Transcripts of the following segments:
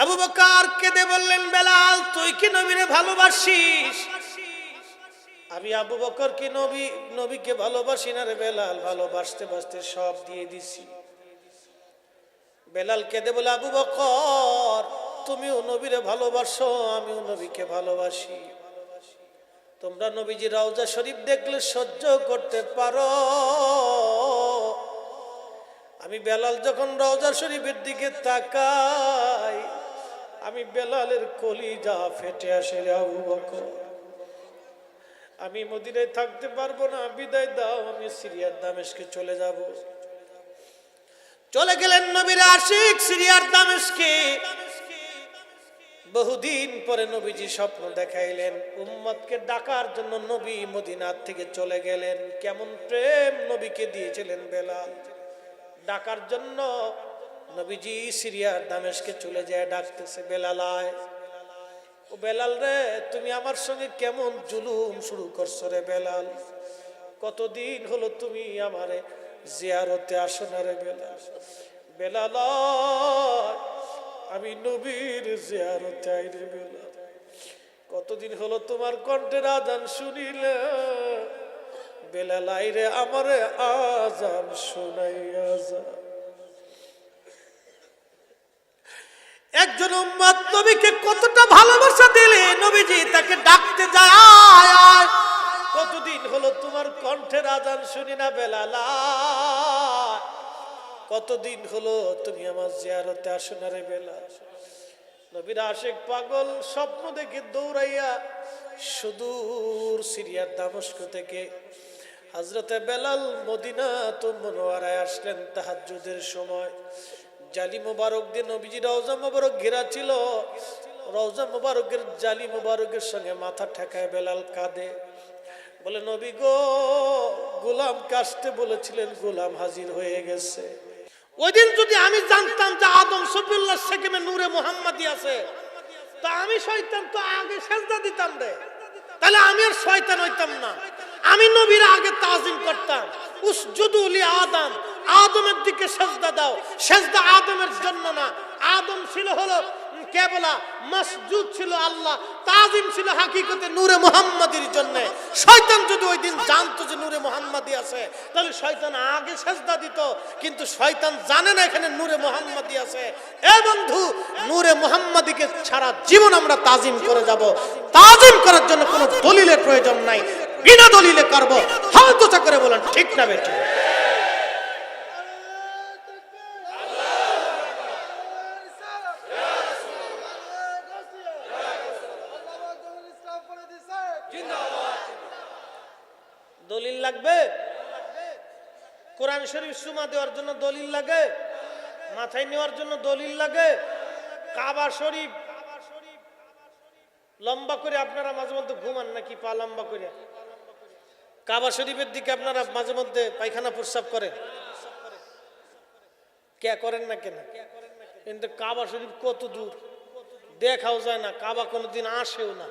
আবু বকর কেঁদে বললেন, বেলাল তুই কি নবীরে ভালোবাসিস? আমি আবু বকর কি নবীকে ভালোবাসি না রে বেলাল, ভালোবাসতে বাসতে সব দিয়ে দিছি। বেলাল কেঁদে বলে, আবু বকর তুমিও নবীরে ভালোবাসো, আমিও নবীকে ভালোবাসি। তোমরা নবীজি রওজা শরীফ দেখলে সহ্য করতে পারো, আমি বেলাল যখন রওজা শরীফের দিকে তাকাই আমি বেলালের কলিজা ফেটে আসে রে আবু বকর। আমি মদিনায় থাকতে পারবো না, বিদায় দাও, আমি সিরিয়ার দামেস্কে চলে যাব। চলে গেলেন নবীর আশিক সিরিয়ার দামেস্কে। বহুদিন পরে নবীজি স্বপ্ন দেখাইলেন, উম্মতকে ডাকার জন্য নবী মদিনার থেকে চলে গেলেন। কেমন প্রেম নবীকে দিয়েছিলেন বেলাল, ডাকার জন্য নবীজি সিরিয়ার দামেস্কে চলে যায়, ডাকতেছে, বেলাল আয়। ও বেলাল রে, তুমি আমার সঙ্গে কেমন জুলুম শুরু করছো রে বেলাল, কতদিন হলো তুমি আমারে জিয়ারতে আসো না রে বেলাল। বেলাল আমি নবীর জিয়ারতে আই রে বেলাল, কতদিন হলো তোমার কণ্ঠের আজান শুনিলে। বেলাল আই রে আমারে আজান শোনাইয়া যা। একজন উম্মত নবীকে কতটা ভালোবাসা দিলে নবীজি তাকে ডাকতে যায়, কতদিন হলো তোমার কণ্ঠের আজান শুনি না বেলাল, কতদিন হলো তুমি আমার জিয়ারতে আসো না রে বেলাল। নবীর আশিক পাগল স্বপ্ন দেখে দৌড়াইয়া সুদূর সিরিয়ার দামেস্ক থেকে হযরতে বেলাল মদিনাতুল মুনাওয়ারায় আসলেন তাহাজ্জুদের সময়। জালি মুবারক দিয়ে নবীজি রওজা মুবারক ঘেরা ছিল, রওজা মুবারকের জালি মুবারকের সঙ্গে মাথা ঠেকায় বেলাল কাঁদে, বলে, নবী গো, গোলাম কাশতে বলেছিলেন, গোলাম হাজির হয়ে গেছে। ওই দিন যদি আমি জানতাম যে আদম সফিউল্লাহ সেকেমে নূরে মুহাম্মাদি আছে, তা আমি শয়তান তো আগে সেজদা দিতাম রে, তাহলে আমি আর শয়তান হইতাম না। আমি নবীর আগে তাজিম করতাম, উসজুদু লি আদম, আদমের দিকে সেজদা দাও। সেজদা আদমের জন্য না, আদম ছিল হলো কেবলা মসজুদ ছিল আল্লাহ, তাজিম ছিল হাকিকতে নূরে মুহাম্মাদির জন্য। শয়তান যদি ওই দিন জানতো যে নূরে মুহাম্মাদি আছে, তাহলে শয়তান আগে সেজদা দিত, কিন্তু শয়তান জানে না এখানে নূরে মুহাম্মাদি আছে। এ বন্ধু, নূরে মুহাম্মাদিকে সারা জীবন আমরা তাজিম করে যাব। তাজিম করার জন্য কোনো দলিলের প্রয়োজন নাই, বিনা দলিলে করব। হয়তো চা করে বলেন ঠিক না বেঠিক? দলিল লাগবে, কোরআন শরীফ সুমা দেওয়ার জন্য দলিল লাগে, মাথায় নেওয়ার জন্য দলিল লাগে। কাবা শরীফ লম্বা করে আপনারা মাঝে মধ্যে ঘুমান নাকি? পা লম্বা করে কাবা শরীফের দিকে আপনারা মাঝে মধ্যে পায়খানা প্রস্রাব করেন, কে করেন না কেন? কিন্তু কাবা শরীফ কত দূর দেখাও যায় না, কাবা কোনোদিন আসেও না,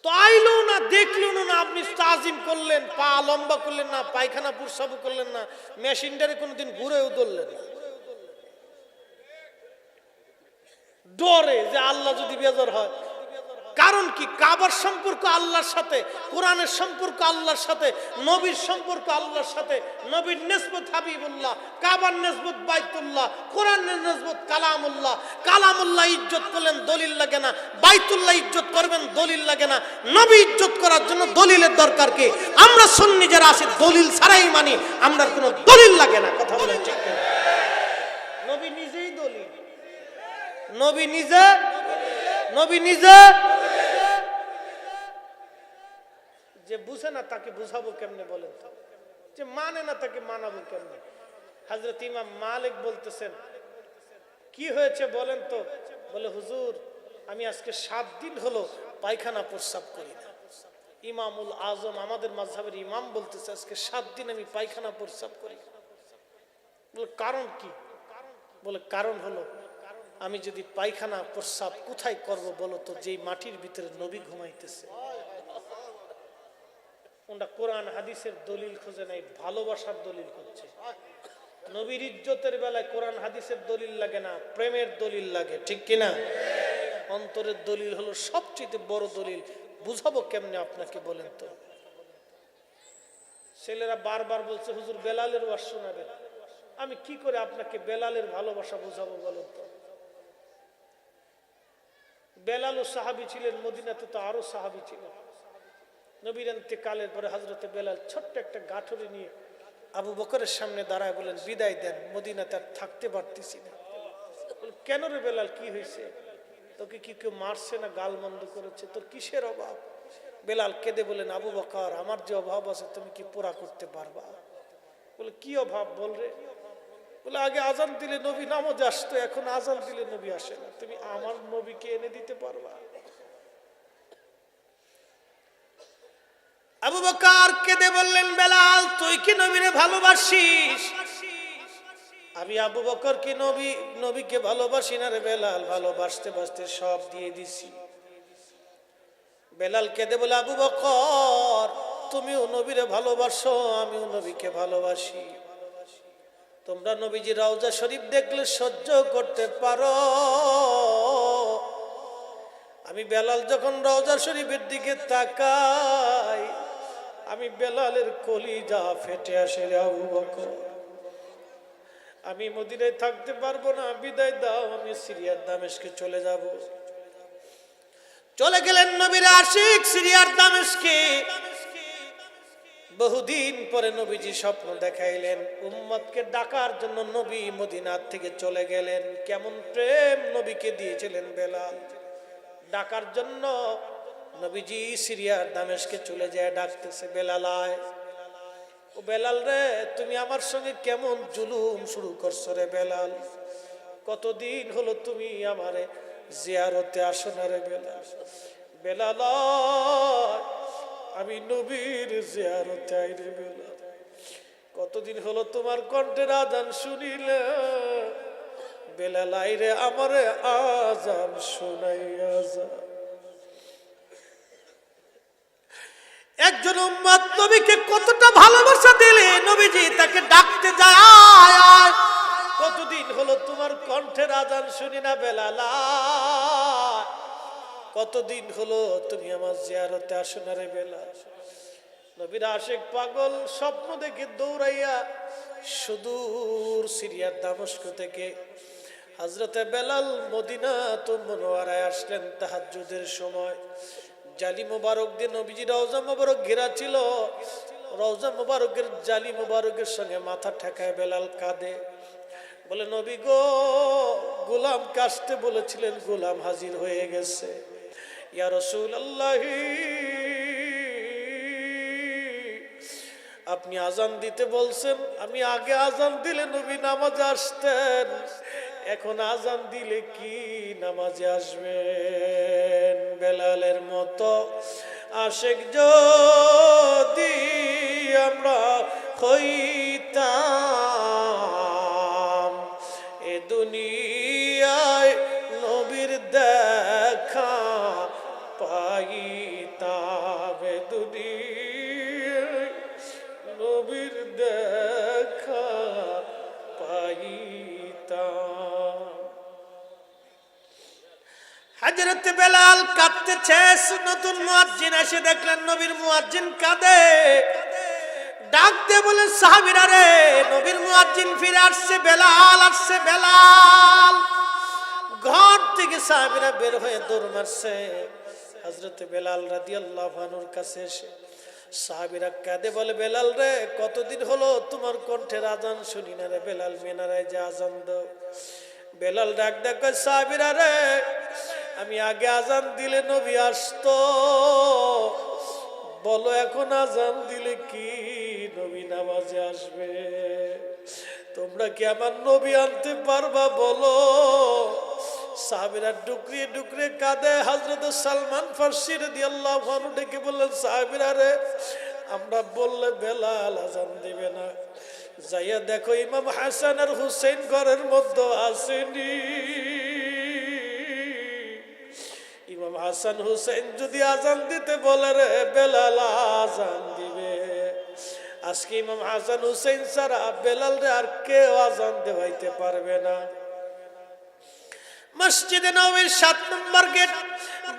তো আইলো না, দেখলো না, আপনি তাজিম করলেন, পা লম্বা করলেন না, পায়খানা প্রস্রাব করলেন না, মেশিনটারে কোনোদিন ঘুরেও ধরলেন না, ডরে যে আল্লাহ যদি বেজার হয়। কারণ কি? কাবার সম্পর্ক আল্লাহর সাথে, কোরআনের সম্পর্ক আল্লাহর সাথে, নবীর সম্পর্ক আল্লাহর সাথে। নবীর নিসবত হাবিবুল্লাহ, কাবার নিসবত বাইতুল্লাহ, কোরআনের নিসবত কালামুল্লাহ। কালামুল্লাহ ইজ্জত করলেন দলিল লাগে না, বাইতুল্লাহ ইজ্জত করবেন দলিল লাগে না। নবী ইজ্জত করার জন্য দলিলের দরকার কি? আমরা সুন্নি যারা আছি দলিল ছাড়াই মানি, আমরা কোনো দলিল লাগে না। কথা বলেন ঠিক না? নবী নিজেই দলিল, নবী নিজে যে বুঝে না তাকে বুঝাবো কেমনে বলেন তো? যে মানে না তাকে মানাবো কেমনে? হযরত ইমাম মালিক বলতেছেন, কি হয়েছে বলেন তো? বলে, হুজুর আমি আজকে 7 দিন হলো পায়খানা প্রস্রাব করি না। ইমামুল আজম আমাদের মাযহাবের ইমাম বলতেছে, আজকে 7 দিন আমি পায়খানা প্রস্রাব করি। বলে, কারণ কি? বলে, কারণ হলো আমি যদি পায়খানা প্রস্রাব কোথায় করব বলো তো? যেই মাটির ভিতরে নবী ঘুমাইতেছে। ওটা কোরআন হাদিসের দলিল খোঁজে নাই, ভালোবাসার দলিল খুঁজছে। নবীর ইজ্জতের বেলায় কোরআন হাদিসের দলিল লাগে না, প্রেমের দলিল লাগে, ঠিক কিনা? অন্তরের দলিল হলো সবচেয়ে বড় দলিল। বুঝাবো কেমনে আপনাকে বলেন তো? ছেলেরা বারবার বলছে হুজুর বেলালের ওয়াজ শোনাবেন। আমি কি করে আপনাকে বেলালের ভালোবাসা বুঝাবো বলেন তো? বেলালও সাহাবী ছিলেন, মদিনাতে তো আরো সাহাবী ছিলেন। নবীর ইন্তেকালের পরে হযরতে বেলাল ছোট্ট একটা গাঠরি নিয়ে আবু বকরের সামনে দাঁড়ায় বলেন, বিদায় দেন, মদিনাতে আর থাকতে পারতেছি না। কেন রে বেলাল, কি হয়েছে? তোকে কি কেউ মারছে না গালমন্দ করেছে? তোর কিসের অভাব? বেলাল কেঁদে বলেন, আবু বকর, আমার যে অভাব আছে তুমি কি পুরা করতে পারবা? বলে, কি অভাব বল রে? বলে, আগে আজান দিলে নবী নামাজে আসতো, এখন আজান দিলে নবী আসে না, তুমি আমার নবীকে এনে দিতে পারবা? আবু বকর কেঁদে বললেন, বেলাল তুই কি নবীরে ভালোবাসিস? আমি আবু বকর কি নবীকে ভালোবাসি না রে বেলাল, ভালোবাসতে বাসতে সব দিয়ে দিছি। বেলাল কেঁদে বলে, আবু বকর তুমিও নবীরে ভালোবাসো, আমিও নবীকে ভালোবাসি। তোমরা নবীজি রওজা শরীফ দেখলে সহ্য করতে পারো, আমি বেলাল যখন রওজা শরীফের দিকে তাকাই, আমি বেলালের কলিজা ফেটে আসে রে আবু বকর। আমি মদিনায় থাকতে পারবো না, বিদায় দাও, আমি সিরিয়ার দামেস্কে চলে যাব। চলে গেলেন নবীর আশিক সিরিয়ার দামেস্কে। বহুদিন পরে নবীজি স্বপ্ন দেখাইলেন, উম্মতকে ডাকার জন্য নবী মদিনার থেকে চলে গেলেন। কেমন প্রেম নবীকে দিয়েছিলেন বেলাল, ডাকার জন্য নবীজি সিরিয়ার দামেস্কে চলে যায়, ডাকতেছে, বেলাল আয়। ও বেলাল রে, তুমি আমার সঙ্গে কেমন জুলুম শুরু করছো রে বেলাল? কতদিন হলো তুমি আমারে জিয়ারতে আসো না রে বেলাল? বেলাল আমি নবীর জিয়ারতে আই রে বেলাল। কতদিন হলো তোমার কণ্ঠের আজান শুনিলে, বেলাল আই রে আমারে আজান শুনাইয়া যা। একজন উম্মত নবীকে কতটা ভালোবাসা দিলে নবীজি তাকে ডাকতে যায়, কতদিন হলো তোমার কণ্ঠের আজান শুনি না বেলাল, কতদিন হলো তুমি আমার জিয়ারতে আসো না রে বেলাল? নবীর আশিক পাগল স্বপ্ন দেখে দৌড়াইয়া সুদূর সিরিয়ার দামেস্ক থেকে হযরতে বেলাল মদিনাতুল মুনাওয়ারায় আসলেন তাহাজ্জুদের সময়। জালি মোবারক দিয়ে নবীজি রওজা মোবারক ঘেরা ছিল। রওজা মোবারকের জালি মোবারকের সঙ্গে মাথা ঠেকায় বেলাল কাঁদে, বলে, নবী গো, গোলাম কাশতে বলেছিলেন, গোলাম হাজির হয়ে গেছে। ইয়া রাসূলুল্লাহ, আপনি আজান দিতে বলছেন, আমি আগে আজান দিলে নবী নামাজে আসতেন, এখন আজান দিলে কি নামাজে আসবেন? বেলালের মতো আশিক যদি আমরা হইতাম, এ দুনিয়ায় নবীর দেখা পাইতাম, এ দুনিয়ায় নবীর দেখা পাইতাম। হযরত বেলাল কাঁদতেছে। নতুন মুয়াজ্জিন এসে দেখলেন নবীর মুয়াজ্জিন কাঁদে, ডাক দিয়ে বলেন, সাহাবীরা রে, নবীর মুয়াজ্জিন ফিরে আসছে, বেলাল আসছে। বেলাল ঘর থেকে সাহাবীরা বের হয়ে দৌড় মারছে হযরত বেলাল রাদিয়াল্লাহু আনহুর কাছে এসে। সাহাবীরা কাঁদে বলে, বেলাল রে, কতদিন হলো তোমার কণ্ঠের আজান শুনি না রে বেলাল, মিনারায় যে আজান দাও। বেলাল ডাক ডাক কয়, সাহাবীরা রে, আমি আগে আজান দিলে নবী আসতো, বলো এখন আজান দিলে কি নবী নামাজে আসবে? তোমরা কি আমার নবী আনতে পারবা বলো? সাহাবীরা ডুকরিয়ে ডুকরিয়ে কাঁদে। হযরত সালমান ফারসি রাদিয়াল্লাহু আনহু ডেকে বললেন, সাহাবীরা রে, আমরা বললে বেলাল আজান দিবে না, যাইয়া দেখো ইমাম হাসান আর হুসেন ঘরের মধ্যে আসেনি। ইমাম হাসান হুসেন যদি আজান দিতে বলে রে, বেলাল আজান দিবে। আজকে ইমাম হাসান হুসাইন ছাড়া বেলাল রে আর কেউ আজান দেওয়াইতে পারবে না। মসজিদে নববীর 7 নম্বর গেট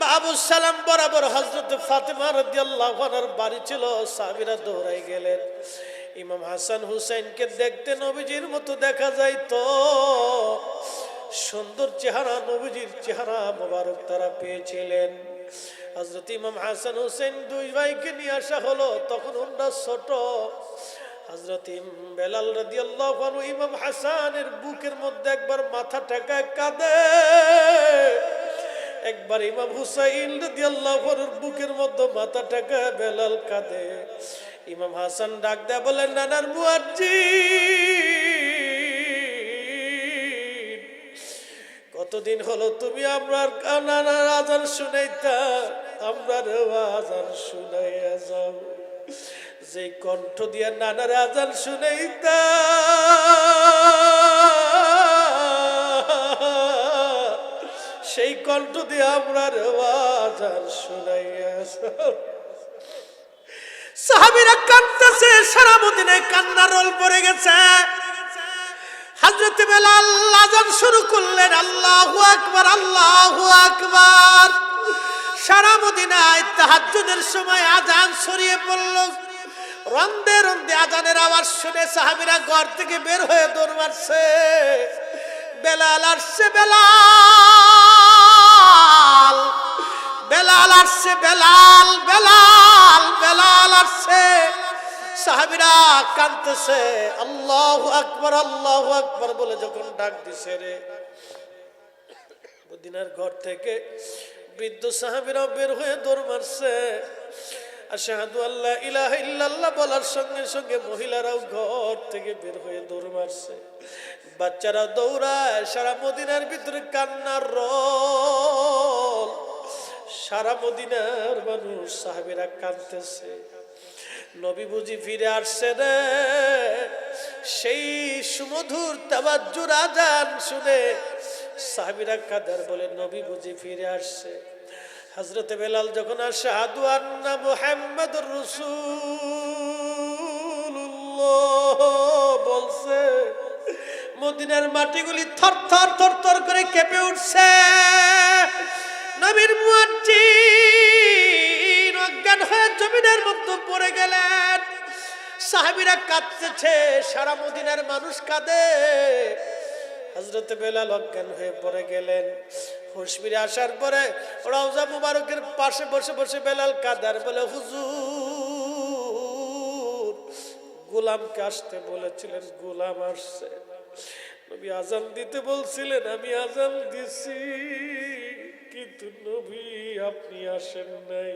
বাবু সালাম বরাবর হযরত ফাতেমা রাদিয়াল্লাহু আনহার বাড়ি ছিল। সাহাবীরা দৌড়াই গেলেন। ইমাম হাসান হুসাইনকে দেখতে নবীজির মতো দেখা যাইতো। সুন্দর চেহারা, নবীজির চেহারা মোবারক তারা পেয়েছিলেন। হযরত ইমাম হাসান হুসাইন দুই ভাইকে নিয়ে আসা হলো। তখন ওরা ছোট। হযরত বেলাল রাদিয়াল্লাহু আনহু ইমাম হাসানের বুকের মধ্যে একবার মাথা ঠেকায় কাঁদে, একবার ইমাম হুসাইন রাদিয়াল্লাহু আনহুর বুকের মধ্যে মাথা ঠেকায় বেলাল কাঁদে। ইমাম হাসান ডাক দেয়া বলেন, নানার মুয়াজ্জিন, কতদিন হলো তুমি আমরার নানার আজান শুনাইতা, আমরার আজান শুনাইয়া যাও। যে কণ্ঠ দিয়ে নানার আজান শুনাইতা, সেই কণ্ঠ দিয়ে আমরার আজান শুনাইয়া যাও। সাহাবীরা কাঁদতেছে, সারা মদিনায় কান্নার রোল পড়ে গেছে। হযরত বেলাল আযান শুরু করলেন, আল্লাহু আকবার, আল্লাহু আকবার। সারা মদিনায় তাহাজ্জুদের সময় আযান ছড়িয়ে পড়ল। রন্দে রন্দে আযানের আওয়াজ শুনে সাহাবীরা ঘর থেকে বের হয়ে দৌড় মারছে। বেলাল আসছে, বেলাল, বেলাল আসছে, বেলাল, বেলাল, বেলাল আসছে। সাহাবীরা কাঁদতেছে, আল্লাহু আকবার, আল্লাহু আকবার বলে যখন ডাক দিছে রে, মদিনার ঘর থেকে বৃদ্ধ সাহাবীরা বের হয়ে দৌড় মারছে। আশহাদু আল্লা ইলাহা ইল্লাল্লাহ বলার সঙ্গে সঙ্গে মহিলারাও ঘর থেকে বের হয়ে দৌড় মারছে। বাচ্চারা দৌড়ায়। সারা মদিনার ভিতরে কান্নার রোল। সারা মদিনার মানুষ, সাহাবীরা কাঁদতেছে। নবী বুঝি ফিরে আসছে রে। সেই সুমধুর তাওয়াজ্জুর আযান শুনে সাহাবীরা কাঁদার বলে, নবী বুঝি ফিরে আসছে। হযরত বেলাল যখন আশহাদু আন্না মুহাম্মাদুর রাসূলুল্লাহ বলছে, মদিনার মাটিগুলি থরথর থরথর করে কেঁপে উঠছে। নবীর মুয়াজ্জিন অজ্ঞান হয়ে জমিনের মধ্যে পড়ে গেলেন। সাহাবীরা কাঁদতেছে, সারা মদিনার মানুষ কাঁদে। হযরত বেলাল অজ্ঞান হয়ে পড়ে গেলেন। হুঁশ ফিরে আসার পরে রওজা মুবারকের পাশে বসে বসে বেলাল কাঁদার বলে, হুজুর, গোলামকে আসতে বলেছিলেন, গোলাম আসছে। নবী আযান দিতে বলছিলেন, আমি আযান দিছি, কিন্তু নবী আপনি আসেন নাই।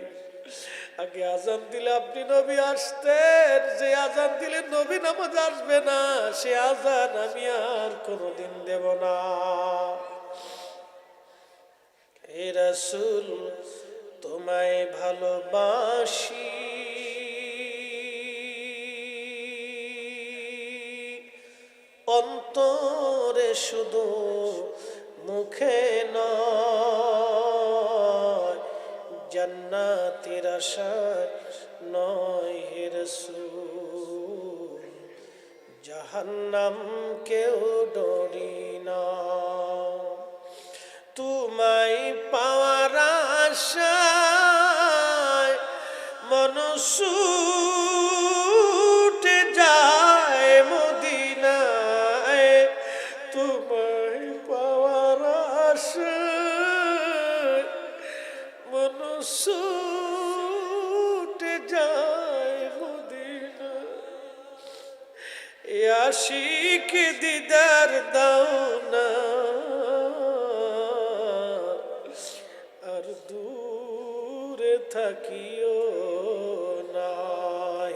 আগে আযান দিলে আপনি নবী আসতেন। যে আযান দিলে নবী নামাজ আসবে না, সে আযান আমি আর কোনোদিন দেব না। হে রাসূল, তোমায় ভালোবাসি, অন্তরে শুধু, মুখে নয়, জান্নাতের আশায় নয় হে রাসূল, জাহান্নাম কেউ ডরি না। তোমায় পাওয়ার আশায় মন ছুটে যায় মদিনায়। তোমায় পাওয়ার আশায় মন ছুটে যায় মদিনায়। এ আশিক দিদার দাও না, আর দূরে থাকিও না।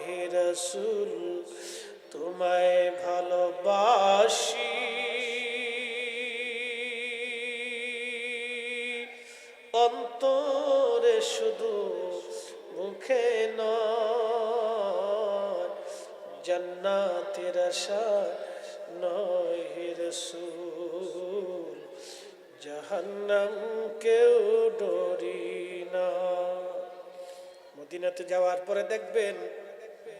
হে রাসূল, তোমায় ভালোবাসি, অন্তরে শুধু, মুখে নয়, জান্নাতের আশায় নয় হে রাসূল, জাহান্নাম কেউ ডরি না। মদিনাতে যাওয়ার পরে দেখবেন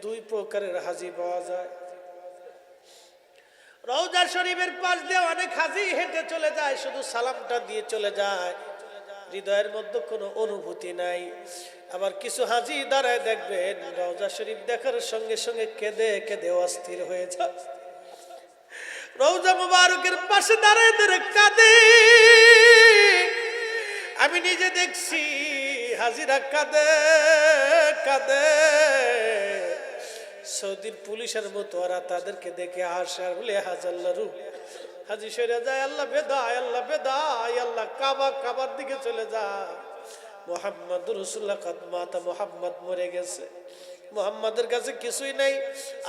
দুই প্রকারের হাজি পাওয়া যায়। রওজা শরীফের পাশ দিয়ে অনেক হাজি হেঁটে চলে যায়, শুধু সালামটা দিয়ে চলে যায়, হৃদয়ের মধ্যে কোনো অনুভূতি নাই। আবার কিছু হাজি দাঁড়ায় দেখবেন রওজা শরীফ দেখার সঙ্গে সঙ্গে কেঁদে কেঁদে অস্থির হয়ে যায়। রওজা মুবারকের পাশে দাঁড়ায় দাঁড়ায় কাঁদে। আমি নিজে দেখছি হাজিরা কাঁদে কাঁদে। সৌদির পুলিশের মতো ওরা তাদেরকে দেখে আসে আর বলে হাজাল্লা রূপ হাজি সরে যায়, আল্লাহ বেদায়, আল্লাহ বেদায়, আল্লাহ কাবার দিকে চলে যায়। মুহাম্মদ রাসূলুল্লাহ কদমাতা, মুহাম্মদ মরে গেছে, মুহাম্মাদের কাছে কিছুই নাই।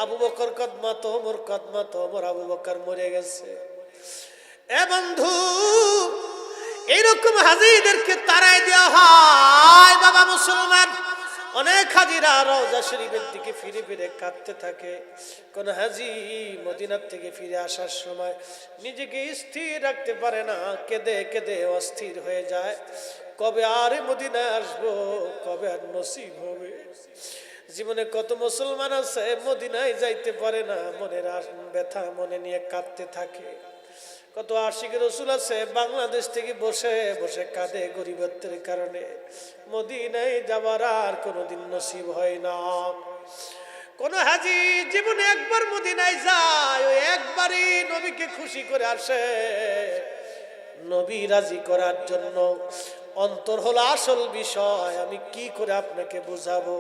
আবু বকর কদমাত, ওমর কদমাত, ওমর আবু বকর মরে গেছে। এ বন্ধু, এইরকম হাজিদেরকে তাড়াই দেওয়া হয়। বাবা মুসলমান, অনেক হাজিরা রওজা শরীফের দিকে ফিরে ফিরে কাঁদতে থাকে। কোন হাজি মদিনার থেকে ফিরে আসার সময় নিজেকে স্থির রাখতে পারে না, কেঁদে কেঁদে অস্থির হয়ে যায়। কবে আর মদিনায় আসবো, কবে আর নসিব হবে। জীবনে কত মুসলমান আছে মদিনায় যাইতে পারে না, মনের ব্যথা মনে নিয়ে কাঁদতে থাকে। কত আশিক রসুল আছে বাংলাদেশ থেকে বসে বসে কাঁদে গরিবত্বের কারণে, মদিনায় যাবার আর কোনোদিন নসিব হয় না। কোন হাজি জীবনে একবার মদিনায় যায়, ওই একবারই নবীকে খুশি করে আসে। নবী রাজি করার জন্য অন্তর হলো আসল বিষয়। আমি কি করে আপনাকে বুঝাবো?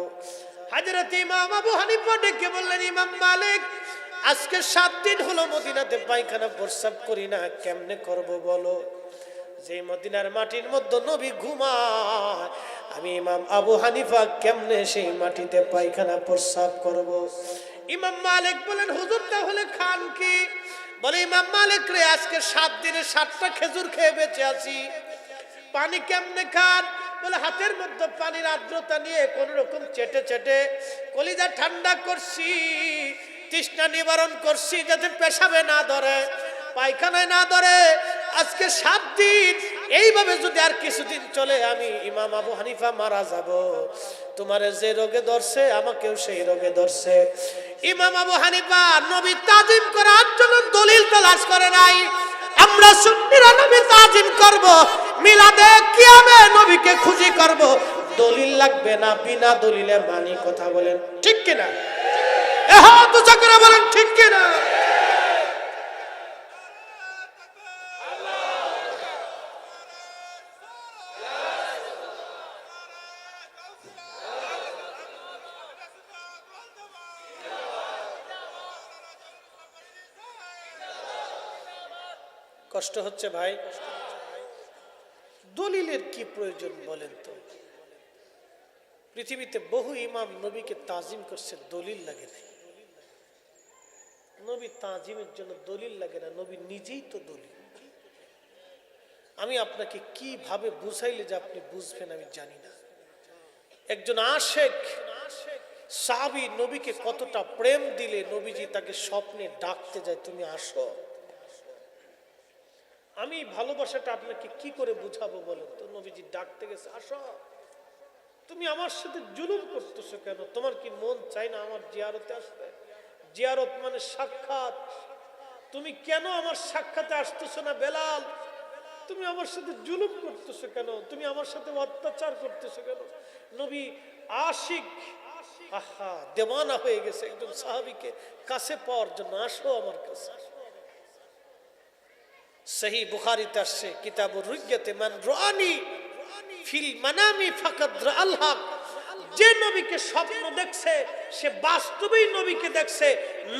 হযরত ইমাম আবু হানিফা ডেকে বললেন, ইমাম মালিক, আজকে 7 দিন হলো মদিনাতে পায়খানা প্রস্রাব করি না, কেমনে করব বলো? যে মদিনার মাটির মধ্যে নবী ঘুমায়, আমি ইমাম আবু হানিফা কেমনে সেই মাটিতে পায়খানা প্রস্রাব করব? ইমাম মালিক বলেন, হুজুর তাহলে খান কি? বলে, ইমাম মালিক রে, আজকে 7 দিনে 7টা খেজুর খেয়ে বেঁচে আছি, পানি কেমনে খান? বলে, হাতের মধ্যে পানির আর্দ্রতা নিয়ে কোন রকম চেটে চেটে কলিজা ঠান্ডা করছি, তৃষ্ণা নিবারণ করছি, যাতে পেশাবে না ধরে, পায়খানায় না ধরে। আজকে 7 দিন এইভাবে যদি আর কিছুদিন চলে, আমি ইমাম আবু হানিফা মারা যাব। তোমারে যে রোগে ধরছে আমাকেও সেই রোগে ধরছে। ইমাম আবু হানিফা নবী তাজিম করার জন্য দলিল তালাশ করে নাই। আমরা সুন্নিরা নবী তাজিম করব, মিলাদে কিয়ামে নবীকে খুশি করব, দলিল লাগবে না, বিনা দলিলে মানি। কথা বলেন ঠিক কিনা? হ্যাঁ, তো চাকরা বলেন ঠিক কিনা? কষ্ট হচ্ছে ভাই? দলিলের কি প্রয়োজন বলেন তো? পৃথিবীতে বহু ইমাম নবীকে তাজিম করছে, দলিল লাগে না। নবী তাজিমের জন্য দলিল লাগে না, নবী নিজেই তো দলিল। আমি আপনাকে কিভাবে বুঝাইলে যে আপনি বুঝবেন আমি জানি না। একজন আশেক সাহাবী নবীকে কতটা প্রেম দিলে নবীজি তাকে স্বপ্নে ডাকতে যায়, তুমি আসো। আমি ভালোবাসাটা আপনাকে কি করে বুঝাবো বলেন তো? নবীজি ডাকতে গেছে, আসো। তুমি আমার সাথে জুলুম করতেছো কেন? তোমার কি মন চাই না আমার জিয়ারতে আসতে? জিয়ারত মানে সাক্ষাৎ। তুমি কেন আমার সাক্ষাতে আসতেছো না বেলাল? তুমি আমার সাথে জুলুম করতেছো কেন? তুমি আমার সাথে অত্যাচার করতেছো কেন? নবী আশিক, আহা, দেওয়ানা হয়ে গেছে একজন সাহাবীকে কাছে পাওয়ার জন্য। আসো আমার কাছে। সহি বুখারীতে আসছে, কিতাবুর রুইয়াতে, মান রানি ফিল মানামি ফাকাদ রাআল হক। যে নবীকে স্বপ্ন দেখছে সে বাস্তবেই নবীকে দেখছে।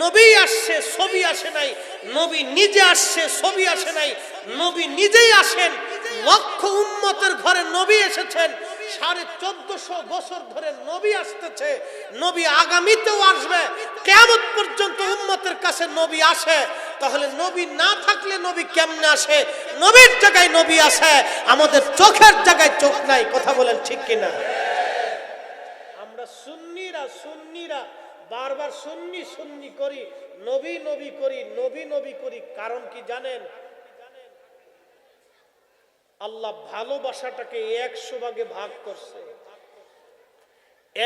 নবী আসছে, ছবি আসে নাই। নবী নিজে আসছে, ছবি আসে নাই। নবী নিজেই আসেন। লক্ষ উম্মতের ঘরে নবী এসেছেন। 1450 বছর ধরে নবী আসতেছে, নবী আগামীতেও আসবে। কিয়ামত পর্যন্ত উম্মতের কাছে নবী আসে। তাহলে নবী না থাকলে নবী কেমনে আসে? নবীর জায়গায় নবী আসে, আমাদের চোখের জায়গায় চোখ নাই। কথা বলেন ঠিক কিনা? আমরা সুন্নিরা বারবার সুন্নি করি, নবী করি, নবী করি। কারণ কি জানেন? আল্লাহ ভালোবাসাটাকে 100 ভাগে ভাগ করছে।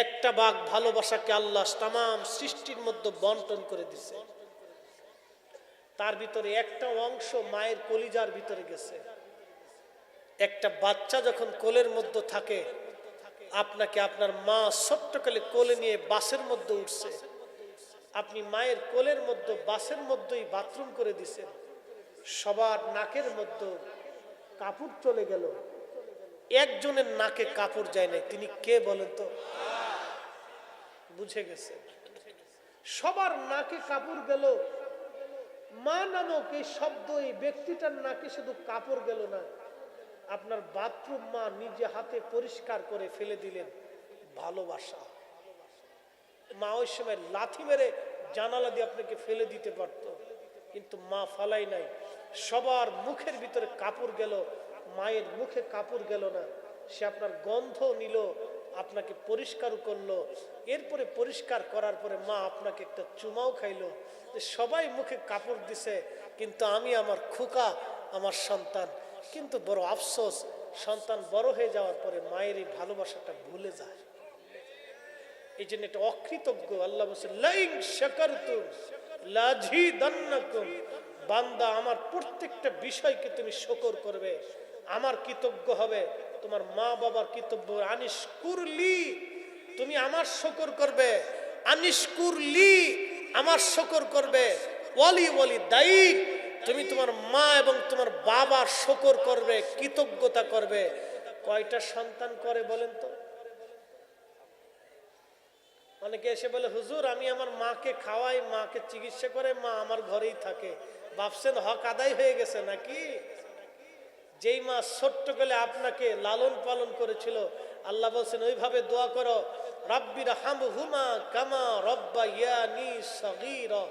একটা ভাগ ভালোবাসাকে আল্লাহ তামাম সৃষ্টির মধ্যে বন্টন করে দিছে, তার ভিতরে একটা অংশ মায়ের কলিজার ভিতরে গেছে। একটা বাচ্চা যখন কোলের মধ্যে থাকে, আপনাকে আপনার মা ছোট্টকালে কোলে নিয়ে বাসের মধ্যে উঠছে, আপনি মায়ের কোলের মধ্যে বাসের মধ্যেই বাথরুম করে দিছেন, সবার নাকের মধ্যে কাপড় চলে গেল, একজনের নাকে কাপড় যায় নাই, তিনি কে বলেন তো? বুঝে গেছে, সবার নাকে কাপড় গেল, মা নামক এই শব্দ এই ব্যক্তিটার নাকে শুধু কাপড় গেল না, আপনার বাথরুম মা নিজে হাতে পরিষ্কার করে ফেলে দিলেন। ভালোবাসা। মা ওই সময় লাথি মেরে জানালা দিয়ে আপনাকে ফেলে দিতে পারত, কিন্তু মা ফালাই নাই। সবার মুখের ভিতরে কাপড় গেল, মায়ের মুখে কাপড় গেল না। সে আপনার গন্ধ নিল, আপনাকে পরিষ্কার করলো। এরপরে পরিষ্কার করার পরে মা আপনাকে একটা চুমাও খাইলো। যে সবাই মুখে কাপড় দিছে, কিন্তু আমি আমার খোকা, আমার সন্তান। কিন্তু বড় আফসোস, সন্তান বড় হয়ে যাওয়ার পরে মায়ের এই ভালোবাসাটা ভুলে যায়। এই জন্য এটা অকৃতজ্ঞ। আল্লাহ বলেছেন লাইন শাকারতুম লাযিদান্নাকুম, বান্দা আমার প্রত্যেকটা বিষয়কে তুমি শুকর করবে, আমার কৃতজ্ঞ হবে। তোমার মা বাবার কৃতজ্ঞ, আনিশকুরলি, তুমি আমার শুকর করবে, আনিশকুরলি, আমার শুকর করবে, ওয়ালি ওয়ালি দাইক, তুমি তোমার মা এবং তোমার বাবার শুকর করবে, কৃতজ্ঞতা করবে। কয়টা সন্তান করে বলেন তো? অনেকে এসে বলে হুজুর আমি আমার মাকে খাওয়াই, মাকে চিকিৎসা করে, মা আমার ঘরেই থাকে। ভাবছেন হক আদায় হয়ে গেছে নাকি? যেই মা ছোট্ট কালে আপনাকে লালন পালন করেছিল, আল্লাহ বলছেন ওইভাবে দোয়া করো, রাব্বির হামহুমা কামা রাব্বায়ানি সগীরা।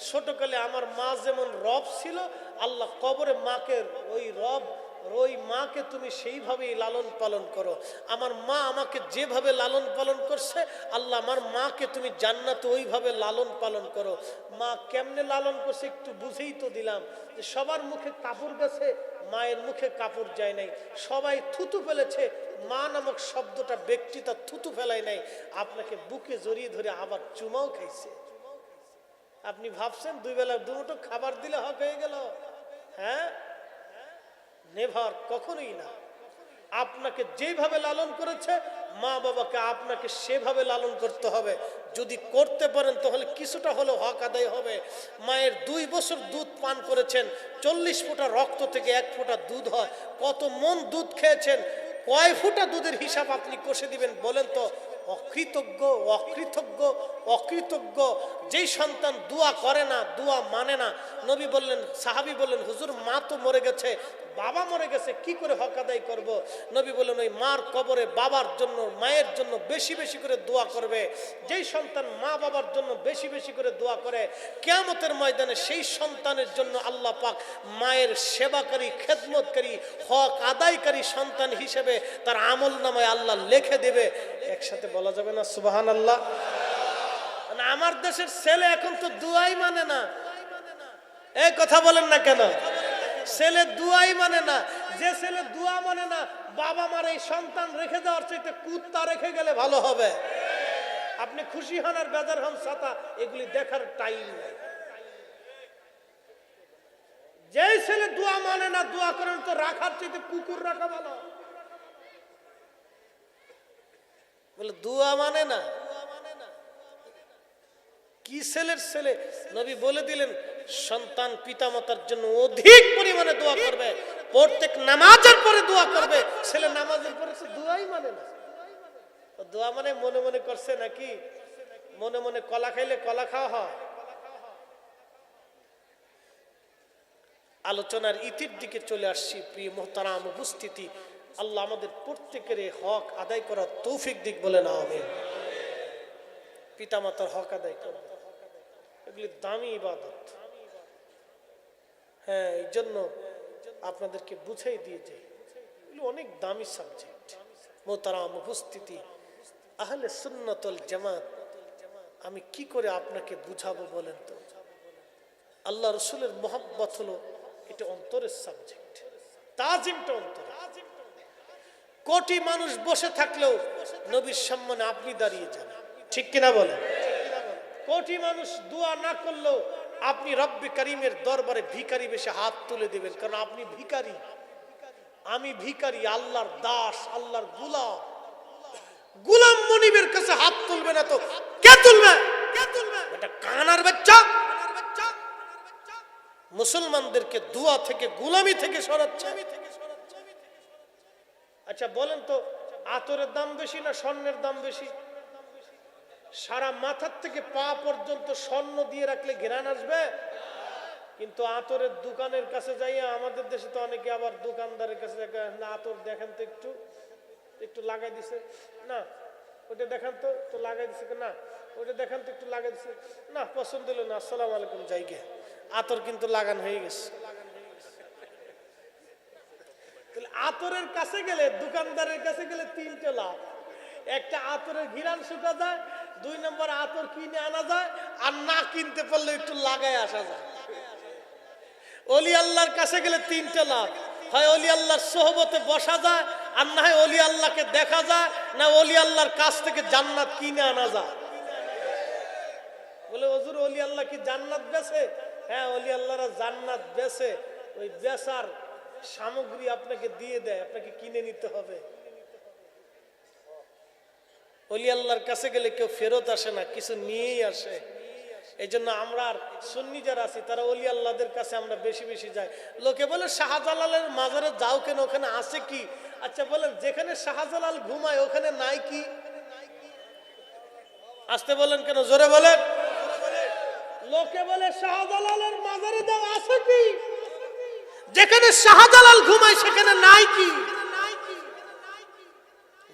ছোটকালে আমার মা যেমন রব ছিল, আল্লাহ কবরে মাকে ওই রব, ওই মাকে তুমি সেইভাবেই লালন পালন করো। আমার মা আমাকে যেভাবে লালন পালন করছে, আল্লাহ আমার মাকে তুমি জান্নাতে ওইভাবে লালন পালন করো। মা কেমনে লালন করছে একটু বুঝেই তো দিলাম, যে সবার মুখে কাপড় গেছে, মায়ের মুখে কাপড় যায় নাই। সবাই থুতু ফেলেছে, মা নামক শব্দটা ব্যক্তি তার থুতু ফেলায় নাই, আপনাকে বুকে জড়িয়ে ধরে আবার চুমাও খাইছে। আপনি ভাবছেন দুই বেলা দুমুঠো খাবার দিলে হক হয়ে গেল? হ্যাঁ, নেভার, কখনোই না। আপনাকে যেভাবে লালন করেছে মা বাবাকে, আপনাকে সেভাবে লালন করতে হবে। যদি করতে পারেন তাহলে কিছুটা হলেও হক আদায় হবে। মায়ের 2 বছর দুধ পান করেছেন, 40 ফোঁটা রক্ত থেকে 1 ফোঁটা দুধ হয়। কত মন দুধ খেয়েছেন, কয় ফোঁটা দুধের হিসাব আপনি কষে দিবেন বলেন তো? অকৃতজ্ঞ, অকৃতজ্ঞ, অকৃতজ্ঞ। যেই সন্তান দোয়া করে না, দোয়া মানে না। নবী বললেন, সাহাবী বললেন হুজুর মা তো মরে গেছে, বাবা মরে গেছে, কি করে হক আদায় করব? নবী বললেন ওই মার কবরে বাবার জন্য, মায়ের জন্য বেশি বেশি করে দোয়া করবে। যেই সন্তান মা বাবার জন্য বেশি বেশি করে দোয়া করে, কিয়ামতের ময়দানে সেই সন্তানের জন্য আল্লাহ পাক মায়ের সেবাকারী, খেদমতকারী, হক আদায়কারী সন্তান হিসেবে তার আমল নামায় আল্লাহ লিখে দেবে। একসাথে বলা যাবে না সুবহানাল্লাহ? আমার দেশের ছেলে এখন তো দুয়াই মানে না। এই কথা বলেন না কেন? ছেলে দুয়াই মানে না। যে ছেলে দুয়া মানে না, বাবা মার এই সন্তান রেখে দেওয়ার চাইতে কুত্তা রেখে গেলে ভালো হবে। আপনি খুশি হন আর বেজার হন, ছাতা এগুলি দেখার টাইম নেই। যে ছেলে দোয়া মানে না, দোয়া করেন তো রাখার চাইতে কুকুর রাখা ভালো। বলে দোয়া মানে না, কি ছেলের ছেলে? নবী বলে দিলেন সন্তান পিতামাতার জন্য অধিক পরিমাণে দোয়া করবে, প্রত্যেক নামাজের পরে দোয়া করবে। ছেলে নামাজের পরে তো দোয়াই মানে না। দোয়া মানে মনে মনে করছে নাকি? মনে মনে কলা খাইলে কলা খাওয়া হয়? আলোচনার ইতির দিকে চলে আসছি। প্রিয় মুহতারাম উপস্থিতি, আল্লাহ আমাদের প্রত্যেকের হক আদায় করার তৌফিক দিক বলেন আমিন। পিতামাতার হক আদায় করবে, এগুলি দামি ইবাদত। হ্যাঁ, এই জন্য আপনাদেরকে বুঝাই দিয়ে যাই, এগুলো অনেক দামি সাবজেক্ট। মুহতারাম উপস্থিতি, আহলে সুন্নাত ওয়াল জামাত আমি কি করে আপনাকে বুঝাবো বলেন তো? আল্লাহ রসুলের মহব্বত হলো এটা অন্তরের সাবজেক্ট, তাজিমটা অন্তরে। কোটি মানুষ বসে থাকলেও নবীর সম্মানে আপনি দাঁড়িয়ে যান, ঠিক কিনা বলেন? কোটি মানুষ দোয়া না করলেও আপনি রব্বে কারিমের দরবারে ভিখারি বেশে হাত তুলে দেবেন, কারণ আপনি ভিখারি, আমি ভিখারি, আল্লাহর দাস, আল্লাহর গোলাম। গোলাম মনিবের কাছে হাত তুলবে না তো কে তুলবে? এটা কানার বাচ্চা মুসলমানদেরকে দোয়া থেকে, গোলামি থেকে সরাচ্ছে। আচ্ছা বলেন তো, আতরের দাম বেশি না স্বর্ণের দাম বেশি? সারা মাথার থেকে পা পর্যন্ত স্বর্ণ দিয়ে রাখলে ঘেরান আসবে? কিন্তু আতরের দোকানের কাছে যাইয়া, আমাদের দেশে তো অনেকে আবার দোকানদারের কাছে না, আতর দেখেন তো একটু, একটু লাগাই দিছে না, ওটা দেখান তো একটু লাগাই দিছে না, ওটা দেখান তো একটু লাগাই দিছে না, পছন্দ হলো না, আসসালামু আলাইকুম, যাই গে। আতর কিন্তু লাগান হয়ে গেছে। আতরের কাছে গেলে, দোকানদারের কাছে গেলে তিনটে লাভ। একটা, আতরের ঘিরান শুকা যায়। 2 নম্বর, আতর কিনে আনা যায়। আর না কিনতে পারলে একটু লাগায় আসা যায়। ওলি আল্লাহর কাছে গেলে তিনটে লাভ, হয় ওলি আল্লাহর সোহবতে বসা যায়, আর না হয় ওলি আল্লাহকে দেখা যায়, না ওলি আল্লাহর কাছ থেকে জান্নাত কিনে আনা যায়। বলে হুজুর ওলি আল্লাহ কি জান্নাত বেচে? হ্যাঁ, ওলি আল্লাহরা জান্নাত বেচে, ওই বেচার সামগ্রী আপনাকে দিয়ে দেয়, আপনাকে কিনে নিতে হবে। ওলি আল্লাহর কাছে গেলে কেউ ফেরত আসে না, কিছু নিয়েই আসে। এই জন্য আমরা আর সুন্নি যারা আছি তারা ওলি আল্লাহদের কাছে আমরা বেশি বেশি যাই। লোকে বলে শাহজালালের মাজারে যাও কেন, ওখানে আছে কি? আচ্ছা বলেন, যেখানে শাহজালাল ঘুমায় ওখানে নাই কি? আসতে বলেন কেন, জোরে বলেন। লোকে বলে শাহজালালের মাজারে যাও, আছে কি? যেখানে শাহজালাল ঘুমায় সেখানে নাই কি?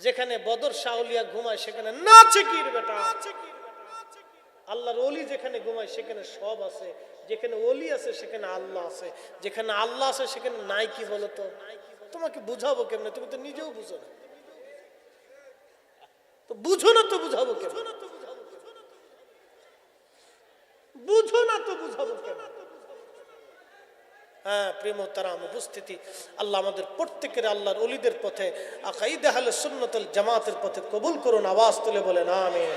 যেখানে বদর শাহলিয়া ঘুমায় সেখানে না আছে কি রে বেটা? আল্লাহর ওলি যেখানে ঘুমায় সেখানে সব আছে। যেখানে ওলি আছে সেখানে আল্লাহ আছে। যেখানে আল্লাহ আছে সেখানে নাই কি বলতো? তোমাকে বুঝাবো কেমনে? তুমি তো নিজেও বুঝো না, তো বুঝো না তো বুঝাবো কেমন? বুঝো না তো বুঝাবো কেমন? হ্যাঁ প্রিয় মোহতারাম উপস্থিতি, আল্লাহ আমাদের প্রত্যেকের আল্লাহর ওলিদের পথে, আকাইদে আহলে সুন্নাত ওয়াল জামাতের পথে কবুল করুন। আওয়াজ তুলে বলেন আমিন।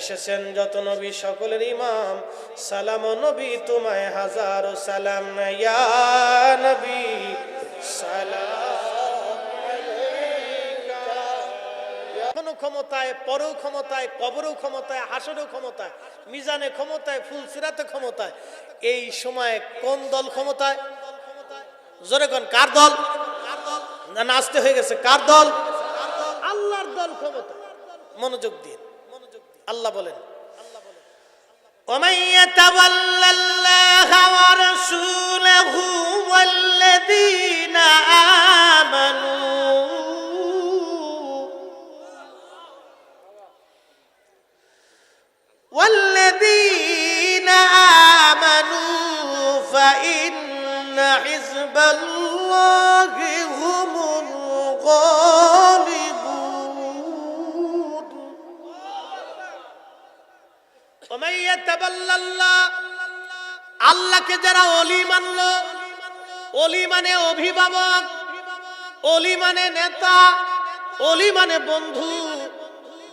এসেছেন যত নবী সকলের ইমাম, সালাম নবী তোমায় হাজারো সালাম, ইয়া নবী সালাম আলাইকা। এখনো ক্ষমতায়, পরেও ক্ষমতায়, কবরেও ক্ষমতায়, হাসরেও ক্ষমতায়, মিজানে ক্ষমতায়, ফুলসিরাতে ক্ষমতায়। এই সময়ে কোন দল ক্ষমতায়? জোরে কোন, কার দল? না নাচতে হয়ে গেছে, কার দল? আল্লাহর দল ক্ষমতা। মনোযোগ দিন, আল্লাহ বলেন, وَمَن يَتَوَلَّ اللَّهَ وَرَسُولَهُ وَالَّذِينَ آمَنُوا فإن حزب الله هم الغالبون ومن يتولى الله আল্লাহকে যারা ওলি মানলো, ওলি মানে অভিভাবক, ওলি মানে নেতা, ওলি মানে বন্ধু।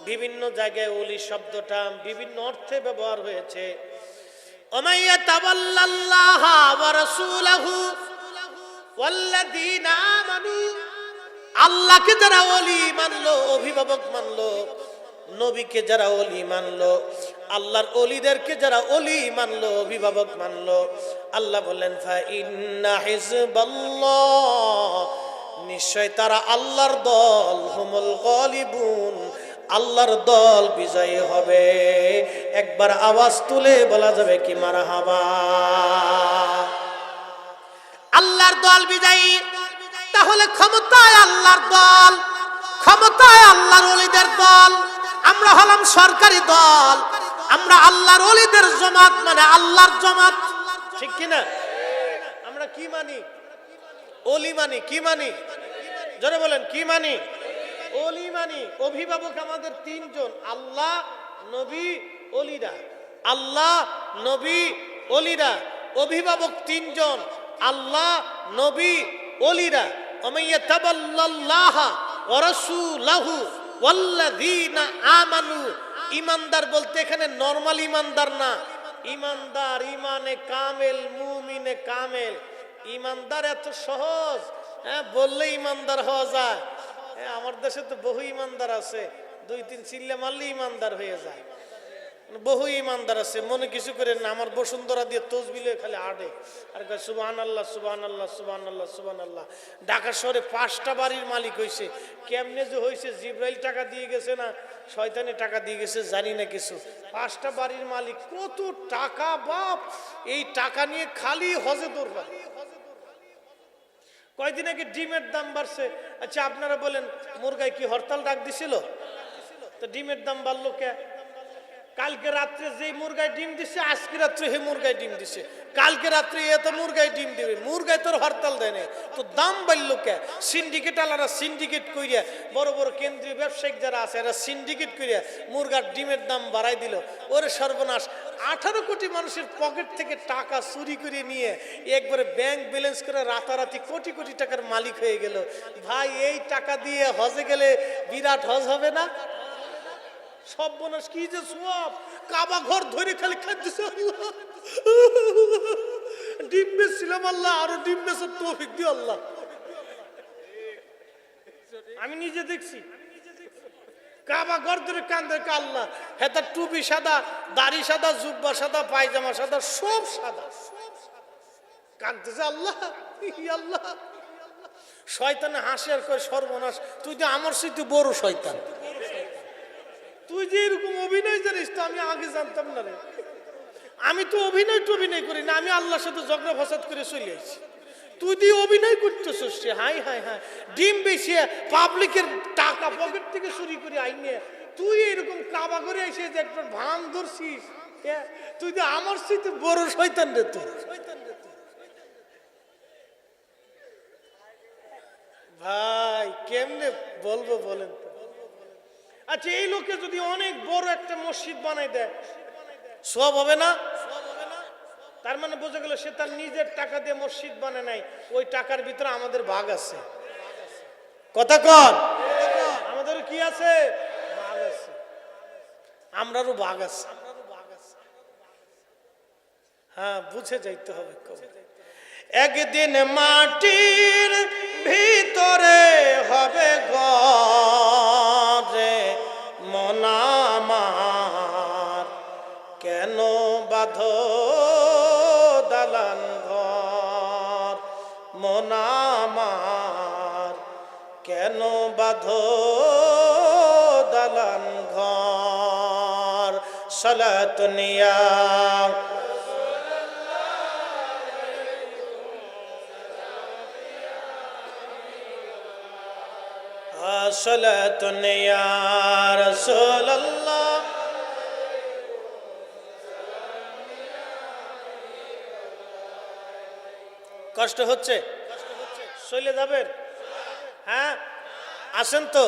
বিভিন্ন জায়গায় ওলি শব্দটা বিভিন্ন অর্থে ব্যবহার হয়েছে। ومن يتولى الله ورسوله والذين آمنوا আল্লাহকে যারা ওলি মানলো, অভিভাবক মানলো, নবীকে যারা ওলি মানলো, আল্লাহর ওলিদেরকে যারা ওলি মানলো, অভিভাবক মানলো, আল্লাহ বললেন ফাইন্না হিজবাল্লাহ, নিশ্চয় তারা আল্লাহর দল, হুমুল গালিবুন, আল্লাহর দল বিজয়ী হবে। একবার আওয়াজ তুলে বলা যাবে কি মারহাবা? আল্লাহর দল বিজয়ী। তাহলে ক্ষমতায় আল্লাহর দল, ক্ষমতায় আল্লাহর ওলিদের দল। আমরা হলাম সরকারি দল, আমরা আল্লাহর ওলিদের জামাত, মানে আল্লাহর জামাত, ঠিক কি না? আমরা কি মানি? ওলি মানি। কি মানি? জোরে বলেন, কি মানি? ওলি মানি। অভিভাবক আমাদের 3 জন, আল্লাহ, নবী, ওলিরা। আল্লাহ, নবী, ওলিরা। অভিভাবক 3 জন, আল্লাহ, নবী, ওলিরা। ওমান ইয়াতাবাল্লাল্লাহ ওয়া রাসূলুহু ওয়াল্লাযীনা আমানু। ইমানদার বলতে এখানে নরমাল ইমানদার না, ইমানদার ইমানে কামেল, মুমিনে কামেল। ইমানদার এত সহজ, হ্যাঁ বললে ইমানদার হওয়া যায়। হ্যাঁ, আমার দেশে তো বহু ইমানদার আছে, 2-3 চিল্লা মারলে ইমানদার হয়ে যায়। বহু ইমানদার আছে, মনে কিছু করেন না। আমার বসুন্ধরা দিয়ে তসবিলে খালি আড়ে আর কয় সুবহানাল্লাহ সুবহানাল্লাহ সুবহানাল্লাহ সুবহানাল্লাহ। ঢাকা শহরে 5টা বাড়ির মালিক হয়েছে। কেমনে যে হয়েছে, জিব্রাইল টাকা দিয়ে গেছে না শয়তানে টাকা দিয়ে গেছে জানি না কিছু। 5টা বাড়ির মালিক, কত টাকা বাপ! এই টাকা নিয়ে খালি হজে দৌড়বা। কয়দিন আগে ডিমের দাম বাড়ছে। আচ্ছা আপনারা বলেন, মুরগায় কি হরতাল ডাক দিছিল? তো ডিমের দাম বাড়লো কে? কালকে রাত্রে যে মুরগায় ডিম দিছে, আজকে রাত্রে হে মুরগায় ডিম দিছে, কালকে রাত্রে এত মুরগায় ডিম দিবে। মুরগায় তোর হরতাল দেয় না, তো দাম বাড়লো কে? সিন্ডিকেট আলারা সিন্ডিকেট কইরা, বড় বড় কেন্দ্রীয় ব্যবসায়িক যারা আছে এরা সিন্ডিকেট কইরা মুরগার ডিমের দাম বাড়াই দিল। ওরে সর্বনাশ! 18 কোটি মানুষের পকেট থেকে টাকা চুরি করে নিয়ে একবারে ব্যাংক ব্যালেন্স করে রাতারাতি কোটি কোটি টাকার মালিক হয়ে গেল। ভাই, এই টাকা দিয়ে হজে গেলে বিরাট হজ হবে না? সব বোনাস কি যে সব! কাবা ঘর ধরে খালি খাইতেছে আল্লাহ। ডিম বেচছিলাম আল্লাহ, আরো ডিম বেচার তৌফিক দিও আল্লাহ। আমি নিজে দেখছি, কাবা ঘর ধরে কান্দে আল্লাহ। হ্যাঁ, তার টুপি সাদা, দাড়ি সাদা, জুব্বা সাদা, পায়জামা সাদা, সব সাদা, কান্দতেছে আল্লাহ আল্লাহ। শয়তানে হাসে আর কয় সর্বনাশ, তুই তো আমার সাথে বড় শয়তান। তুই যে এরকম অভিনয় জানিস তো আমি আগে জানতাম না রে। আমি তো অভিনয় করি না, আমি আল্লাহর সাথে ঝগড়া ফসাদ করে চলে আসছি। তুই দিয়ে অভিনয় করতেছিস। হাই হাই হাই, ডিম বেশি পাবলিকের টাকা পকেট থেকে চুরি করে আইনে তুই এরকম কাবা করে এসে যে একটা ভান ধরছিস। তুই তো আমার সাথে বড় শয়তান রে তুই। ভাই কেমনে বলবো বলেন তো? আচ্ছা, এই লোকে যদি অনেক বড় একটা মসজিদ বানাই দেয়, সব হবে না? তার মানে বোঝা গেল সে তার নিজের টাকা দিয়ে মসজিদ বানায় নাই, ওই টাকার ভিতরে আমাদের ভাগ আছে। কথা কন, আমাদেরও কি আছে? ভাগ আছে, আমরারও ভাগ আছে। হ্যাঁ, বুঝে যাইতে হবে। একদিন মাটির ভিতরে হবে ঘরে মন আমার, কেন বাঁধো দালান ঘর? মন আমার, কেন বাঁধো দালান ঘর? সালাত নিয়া সালাতুন ইয়া রাসূলুল্লাহ। কষ্ট হচ্ছে? চলে যাবেন? হ্যাঁ, আসেন তো,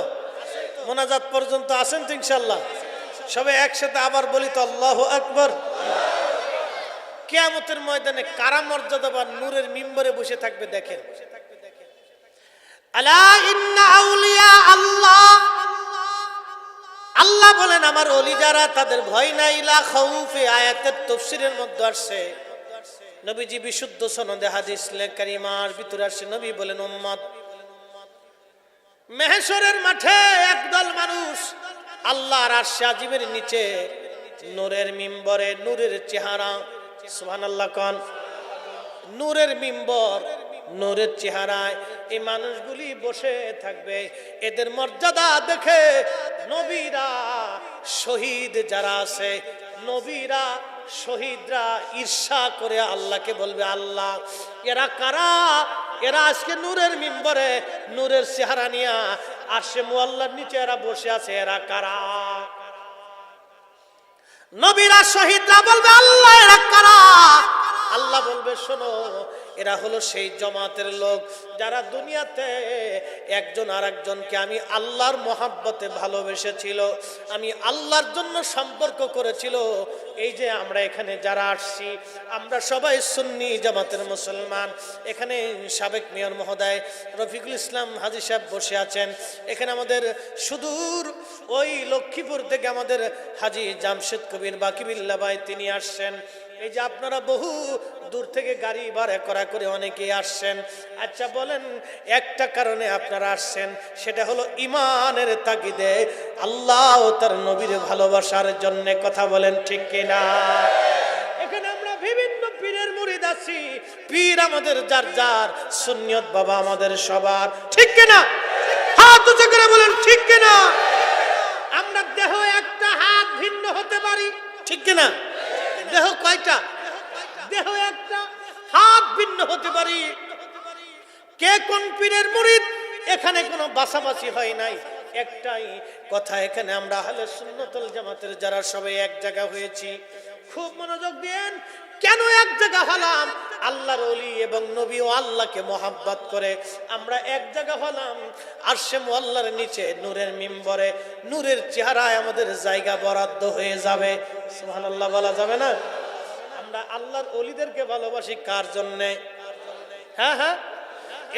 মোনাজাত পর্যন্ত আসেন তো ইনশাআল্লাহ। সবাই একসাথে আবার বলি তো, আল্লাহু আকবার। কিয়ামতের ময়দানে কারা মর্যাদাবান নূরের মিম্বরে বসে থাকবে দেখেন। আলা ইন্না আউলিয়া আল্লাহ, আল্লাহ বলেন আমার ওলি যারা তাদের ভয় নাই। লা খাউফে, আয়াতের তাফসীরের মধ্যে আসছে, নবীজি বিশুদ্ধ সনদে হাদিস কারিমার ভিতরে আসছে, নবী বলেন উম্মত মেহশরের মাঠে একদল মানুষ আল্লাহর আরশে আজিমের নিচে নূরের মিম্বরে, নূরের চেহারা, সুবহানাল্লাহ কোন, নূরের মিম্বর, নূরের চেহারায় এই মানুষগুলি বসে থাকবে। এদের মর্যাদা দেখে নবীরা, শহীদ যারা আছে, নবীরা শহীদরা ঈর্ষা করে আল্লাহকে বলবে, আল্লাহ এরা কারা? এরা আজকে নূরের মিম্বরে নূরের চেহারা নিয়ে আরশে মুআল্লার নিচে এরা বসে আছে, এরা কারা? নবীরা শহীদরা বলবে, আল্লাহ এরা কারা? আল্লাহ বলবে, শোনো এরা হলো সেই জমাতের লোক যারা দুনিয়াতে একজন আরেকজনকে আমি আল্লাহর মহাব্বতে ভালোবেসেছিল, আমি আল্লাহর জন্য সম্পর্ক করেছিল। এই যে আমরা এখানে যারা আসছি, আমরা সবাই সুন্নি জামাতের মুসলমান। এখানে সাবেক মেয়র মহোদয় রফিকুল ইসলাম হাজী সাহেব বসে আছেন। এখানে আমাদের সুদূর ওই লক্ষ্মীপুর থেকে আমাদের হাজী জামশেদ কবির বাকিবিল্লাহ ভাই তিনি আসছেন। এই যে আপনারা বহু দূর থেকে গাড়ি ভাড়া করা করে অনেকেই আসছেন। আচ্ছা বলেন, একটা কারণে আপনারা আসছেন, সেটা হলো ইমানের তাগিদে, আল্লাহ ও তার নবীর ভালোবাসার জন্য। কথা বলেন ঠিক কিনা? এখানে আমরা বিভিন্ন পীরের মুরিদ আছি, পীর আমাদের যার যার, সুন্নিয়ত বাবা আমাদের সবার, ঠিক কিনা? হাত উঁচু করে বলেন ঠিক কিনা? আমরা দেহ একটা, হাত ভিন্ন হতে পারি, ঠিক কিনা? দেহ কয়টা? দেহ একটা, হাত ভিন্ন হতে পারি। কে কোন পীরের মুরিদ এখানে কোনো বাছাবাছি হয় নাই। একটাই কথা, এখানে আমরা আহলে সুন্নাত ওয়াল জামাতের যারা সবাই এক জায়গা হয়েছি, খুব মনোযোগ দেন। কেন এক জায়গা হলাম? আল্লাহর ওলি এবং নবী ও আল্লাহকে মহাব্বত করে আমরা এক জায়গা হলাম। আরশে মুআল্লার নিচে নূরের মিম্বরে নূরের চেহারায় আমাদের জায়গা বরাদ্দ হয়ে যাবে। সুবহানাল্লাহ বলা যাবে না? আমরা আল্লাহর ওলিদেরকে ভালোবাসি কার জন্যে? হ্যাঁ হ্যাঁ,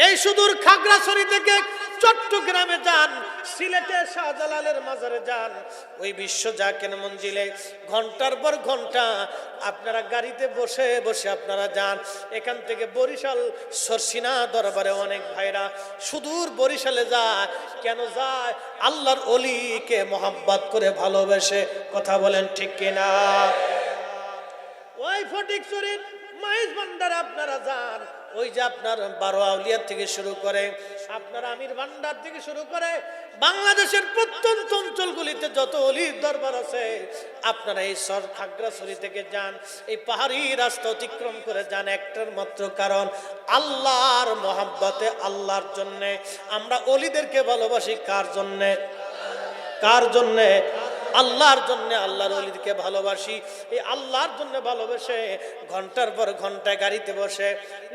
এই সুদূর খাগড়াছড়ি থেকে চট্টগ্রামে যান, সিলেটে শাহজালালের মাজারে যান, ওই বিশ্ব জাকের মঞ্জিলে ঘন্টার পর ঘন্টা আপনারা গাড়িতে বসে বসে আপনারা যান। এখান থেকে বরিশাল সরসিনা দরবারে অনেক ভাইরা সুদূর বরিশালে যায়। কেন যায়? আল্লাহর ওলিকে মহাব্বত করে ভালোবেসে। কথা বলেন ঠিক কিনা? ওই ফটিকছড়ির মাইজ ভান্ডারে আপনারা যান, ওই যে আপনার 12 আউলিয়া থেকে শুরু করে, আপনার আমির ভান্ডার থেকে শুরু করে বাংলাদেশের প্রত্যন্ত অঞ্চলগুলিতে যত অলির দরবার আছে, আপনারা এই খাগড়াছড়ি থেকে যান, এই পাহাড়ি রাস্তা অতিক্রম করে যান একটার মাত্র কারণ, আল্লাহর মহাব্বতে, আল্লাহর জন্যে। আমরা অলিদেরকে ভালোবাসি কার জন্যে? কার জন্যে? আল্লাহর জন্য। আল্লাহর ওলিদেরকে ভালোবাসি। এই আল্লাহর জন্য ভালোবেসে ঘন্টার পর ঘন্টা গাড়িতে বসে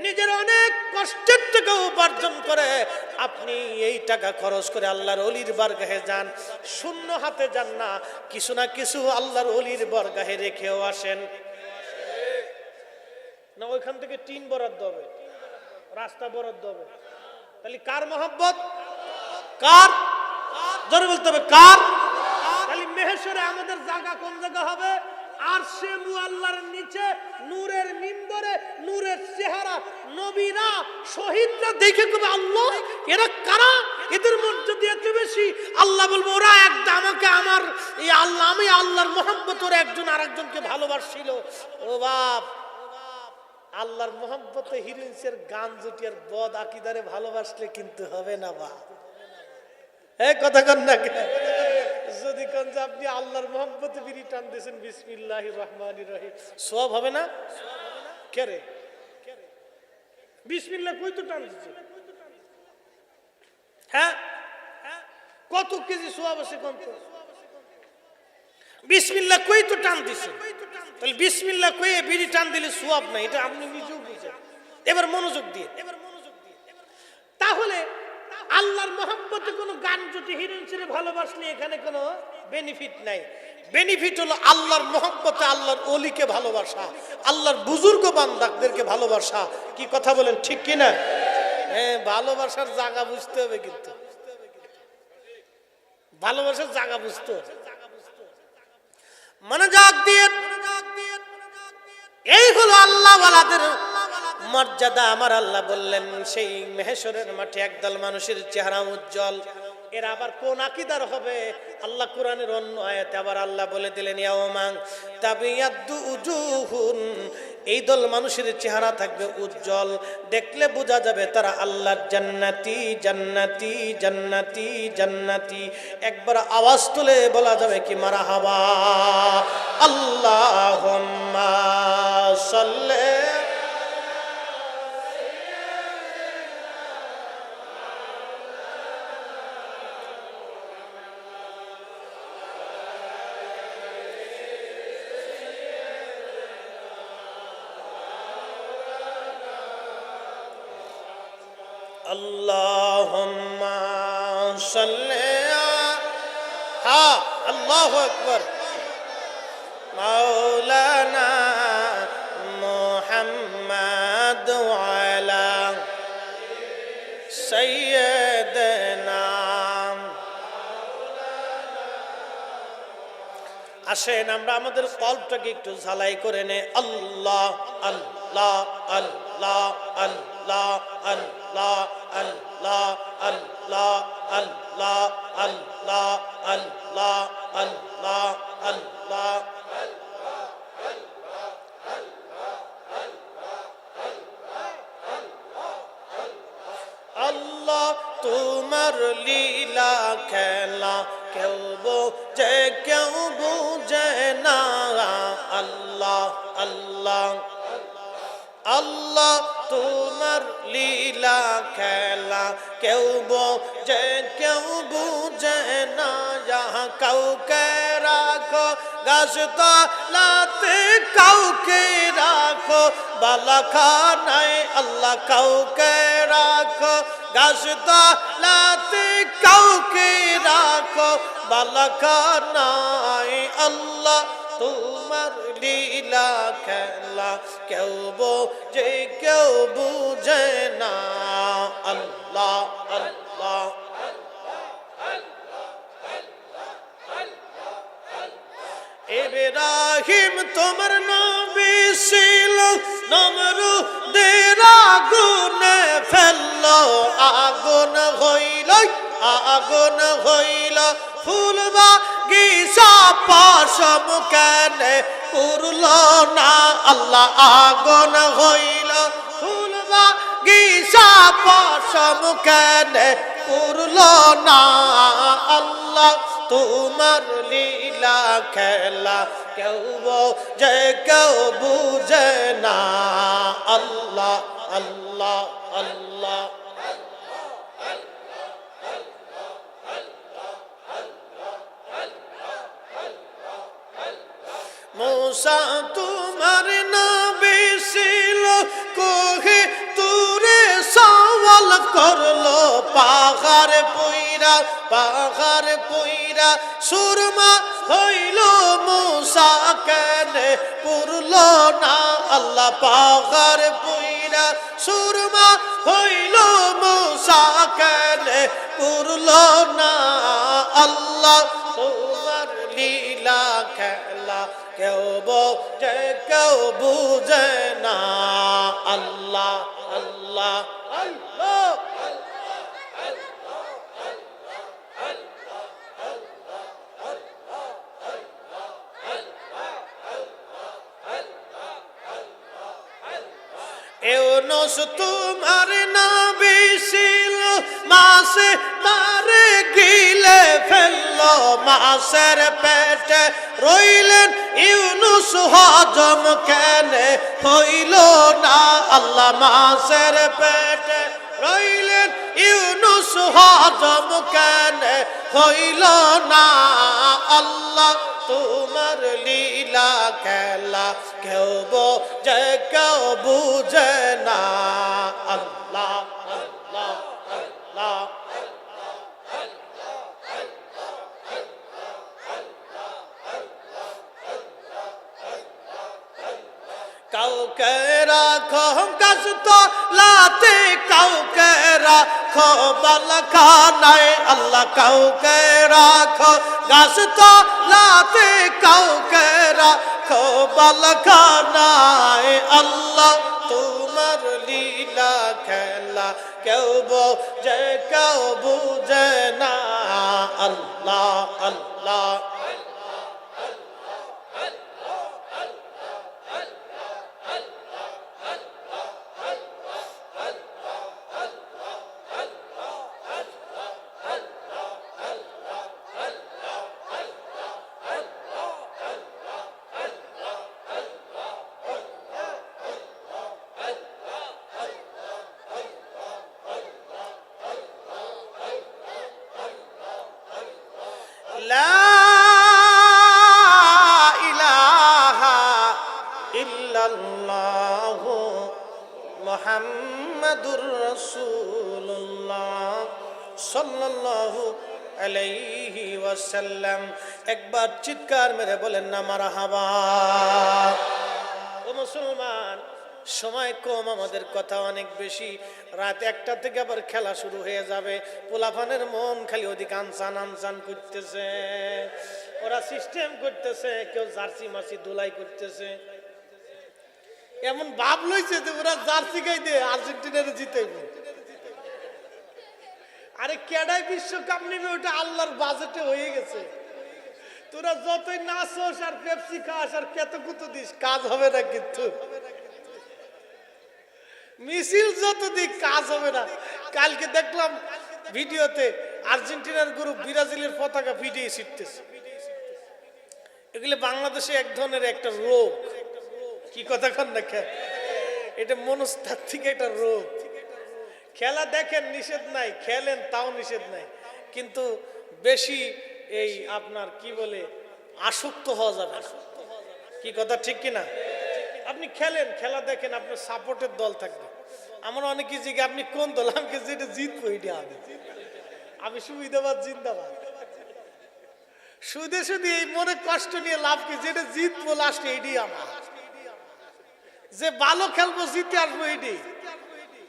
নিজের অনেক কষ্টের টাকা উপার্জন করে আপনি এই টাকা খরচ করে আল্লাহর ওলির বারগাহে যান। শূন্য হাতে যান না, কিছু না কিছু আল্লাহর ওলির বারগাহে রেখেও আসেন। না ওইখান থেকে টিন বরাদ্দ হবে, রাস্তা বরাদ্দ হবে, তাহলে কার মহব্বত? কার? জোরে বলতে হবে কার? খালি মেহেশ্বরে আমাদের জায়গা কোন জায়গা হবে? আরশে মুআল্লার নিচে নূরের মিম্বরে নূরের চেহারা, নবীরা শহীদরা দেখে কবে আল্লাহ এরা কারা, এদের মর্যাদা এত বেশি। আল্লাহ বলবো ওরা একদম আমাকে, আমার এই আল্লাহ, আমি আল্লাহর মহব্বত, ওরা একজন আরেকজনকে ভালোবাসছিল। ও বাপ, আল্লাহর মহব্বতে হিরোইন্সের গান জুটিয়ার বদ আকিদারে ভালোবাসলে কিন্তু হবে না। বা এই কথা কন না, যদি কোন যে আপনি আল্লাহর মহব্বতে বিড়ি টান দিয়েছেন বিসমিল্লাহির রহমানির রহিম, সওয়াব হবে না? কে রে বিসমিল্লাহ কই তো টান দিচ্ছে? হ্যাঁ, কত কেজি সওয়াব আছে কোন তো? বিসমিল্লাহ কই তো টান দিছে, তাহলে বিসমিল্লাহ কই বিড়ি টান দিলে সওয়াব নাই, এটা আপনি নিজেও বুঝেন। এবার মনোযোগ দিয়ে, তাহলে আল্লাহর মহব্বতে কোনো গান জুটি হিরোইনকে ভালোবাসলে এখানে কোনো বেনিফিট নাই। বেনিফিট হলো আল্লাহর মহব্বতে আল্লাহর ওলিকে ভালোবাসা, আল্লাহর বুজুর্গ বান্দাদেরকে ভালোবাসা। কি কথা বলেন ঠিক কিনা? হ্যাঁ, ভালোবাসার জায়গা বুঝতে হবে, কিন্তু ভালোবাসার জায়গা বুঝতে হবে। মনোযোগ দিয়ে, এই হলো আল্লাহ ওয়ালাদের মর্যাদা। আমার আল্লাহ বললেন সেই মেহেশ্বরের মাঠে একদল মানুষের চেহারা উজ্জ্বল, এরা আবার কোন আকীদার হবে? আল্লাহ কোরআনের অন্য আয়াতে আবার আল্লাহ বলে দিলেন ইয়াউমান তাবিয়াদ্দু উজুহুন, এই দল মানুষের চেহারা থাকবে উজ্জ্বল, দেখলে বোঝা যাবে তারা আল্লাহর জান্নাতি জান্নাতি জান্নাতি জান্নাতি। একবার আওয়াজ তুলে বলা যাবে কি মারহাবা, আল্লাহুম্মা সাল্লি। আল্লাহুম্মা সাল্লি হ্যাঁ আল্লাহু আকবার মাওলানা মুহাম্মদ ওয়ালা সাইয়্যিদিনা। আসেন আমরা আমাদের কলবটাকে একটু ঝালাই করে নে। আল্লাহ আল্লাহ আল্লাহ আল্লাহ আল্লাহ আল্লাহ আল্লাহ আল্লাহ আল্লাহ আল্লাহ আল্লাহ আল্লাহ। আল্লাহ তোমার লীলা খেলা কেউ বোঝে কেউ বুঝে না। আল্লাহ আল্লাহ আল্লাহ তোমার লীলা খেলা কেউ বোঝে কেউ বুঝে না। কাউকে রাখো গাছতলাতে কাউকে রাখো বালাখানায়। আল্লাহ কাউকে রাখো গাছতলাতে কাউকে রাখো বালাখানায়। আল্লাহ তোমার লীলা খেলা কেউ বোঝে কেউ বুঝে না। আল্লাহ আল্লাহ ইব্রাহিম তোমার নবী ছিল নমরুদের আগুনে ফেললো আগুন হইল আগুন হইল ফুল বাগিচা পশম কেন পুরল না। আল্লাহ আগুন হইল ফুল বাগিচা পশম কেন পুরল না। আল্লাহ তোমার লীলা খেলা কেউ বোঝে কেউ বুঝে না। আল্লাহ আল্লাহ আল্লাহ মূসা তোমার নবী ছিল কোহে তুরে সওয়াল করলো পাহাড় পুইরা সুরমা হইল মূসা কেন পুরল না। আল্লাহ পাহাড় পুইরা সুরমা হইল মূসা কেন পুরল না। আল্লাহ তোমার লীলা খেলা কেউ বোঝে কেউ বুঝে না। আল্লাহ আল্লাহ আল্লাহ ইউনূস তোমার নবী ছিল মাছে তারে গিলে ফেললো মাছের পেটে রইলেন ইউনূস হজম কেন হইল না। আল্লাহ মাছের পেটে রইলেন ইউনূস হজম কেন হইল না। আল্লাহ তোমার লীলা খেলা কেউ বোঝে কেউ বুঝে না। আল্লাহ আল্লাহ আল্লাহ কাউকে রাখো গাছতলাতে কাউকে রাখো বালাখানায়। আল্লাহ কাউকে রাখো গাছতলাতে কাউকে রাখো বালাখানায়। আল্লাহ তোমার লীলা খেলা কেউ বোঝে কেউ বুঝে না। আল্লাহ আল্লাহ লা ইলাহা ইল্লাল্লাহু মুহাম্মাদুর রাসূলুল্লাহ। সাল্লাল্লাহু আলাইহি ওয়াসাল্লাম। একবার চিৎকার মেরে বলেন না মারহাবা। ও মুসলমান, সময় কম, আমাদের কথা অনেক বেশি। রাত 1টা থেকে আবার খেলা শুরু হয়ে যাবে। পোলাপানের মন খালি ওদিকে আনসান আনসান করতেছে, ওরা সিস্টেম করতেছে, কেউ জার্সি মাসি ধুলাই করতেছে। এমন ভাব লইছে যে ওরা জার্সি গাইতে আর্জেন্টিনার জিতাইবে। আরে কেডাই বিশ্বকাপ নেবে ওটা আল্লাহর বাজেটে হয়ে গেছে। তোরা যতই নাচস আর পেপসি খাস আর কেতকুতো দিস, কাজ হবে না। কিন্তু মিছিল যত দিক কাজ হবে না। কালকে দেখলাম ভিডিওতে আর্জেন্টিনার গ্রুপ ব্রাজিলের পতাকা ভিডিও ছিটতেছে। এগুলো বাংলাদেশে এক ধরনের একটা রোগ। কি কথা কন না, এটা মনস্তাত্ত্বিক একটা রোগ। খেলা দেখেন নিষেধ নাই, খেলেন তাও নিষেধ নাই, কিন্তু বেশি এই আপনার কি বলে আসক্ত হওয়া যাবে না। কি কথা ঠিক কিনা? আপনি খেলেন, খেলা দেখেন, আপনার সাপোর্টের দল থাকবে। আমরা অনেকে জিজ্ঞাসা আপনি কোন দল? আমাকে যেটা জিতবো এটা আমি সুবিধাবাদ জিন্দাবাদ। শুধু শুধু এই মনে কষ্ট নিয়ে লাভ কি? যেটা জিতবো লাস্টে এটি আমার, যে ভালো খেলবো জিতে আসবো এটি।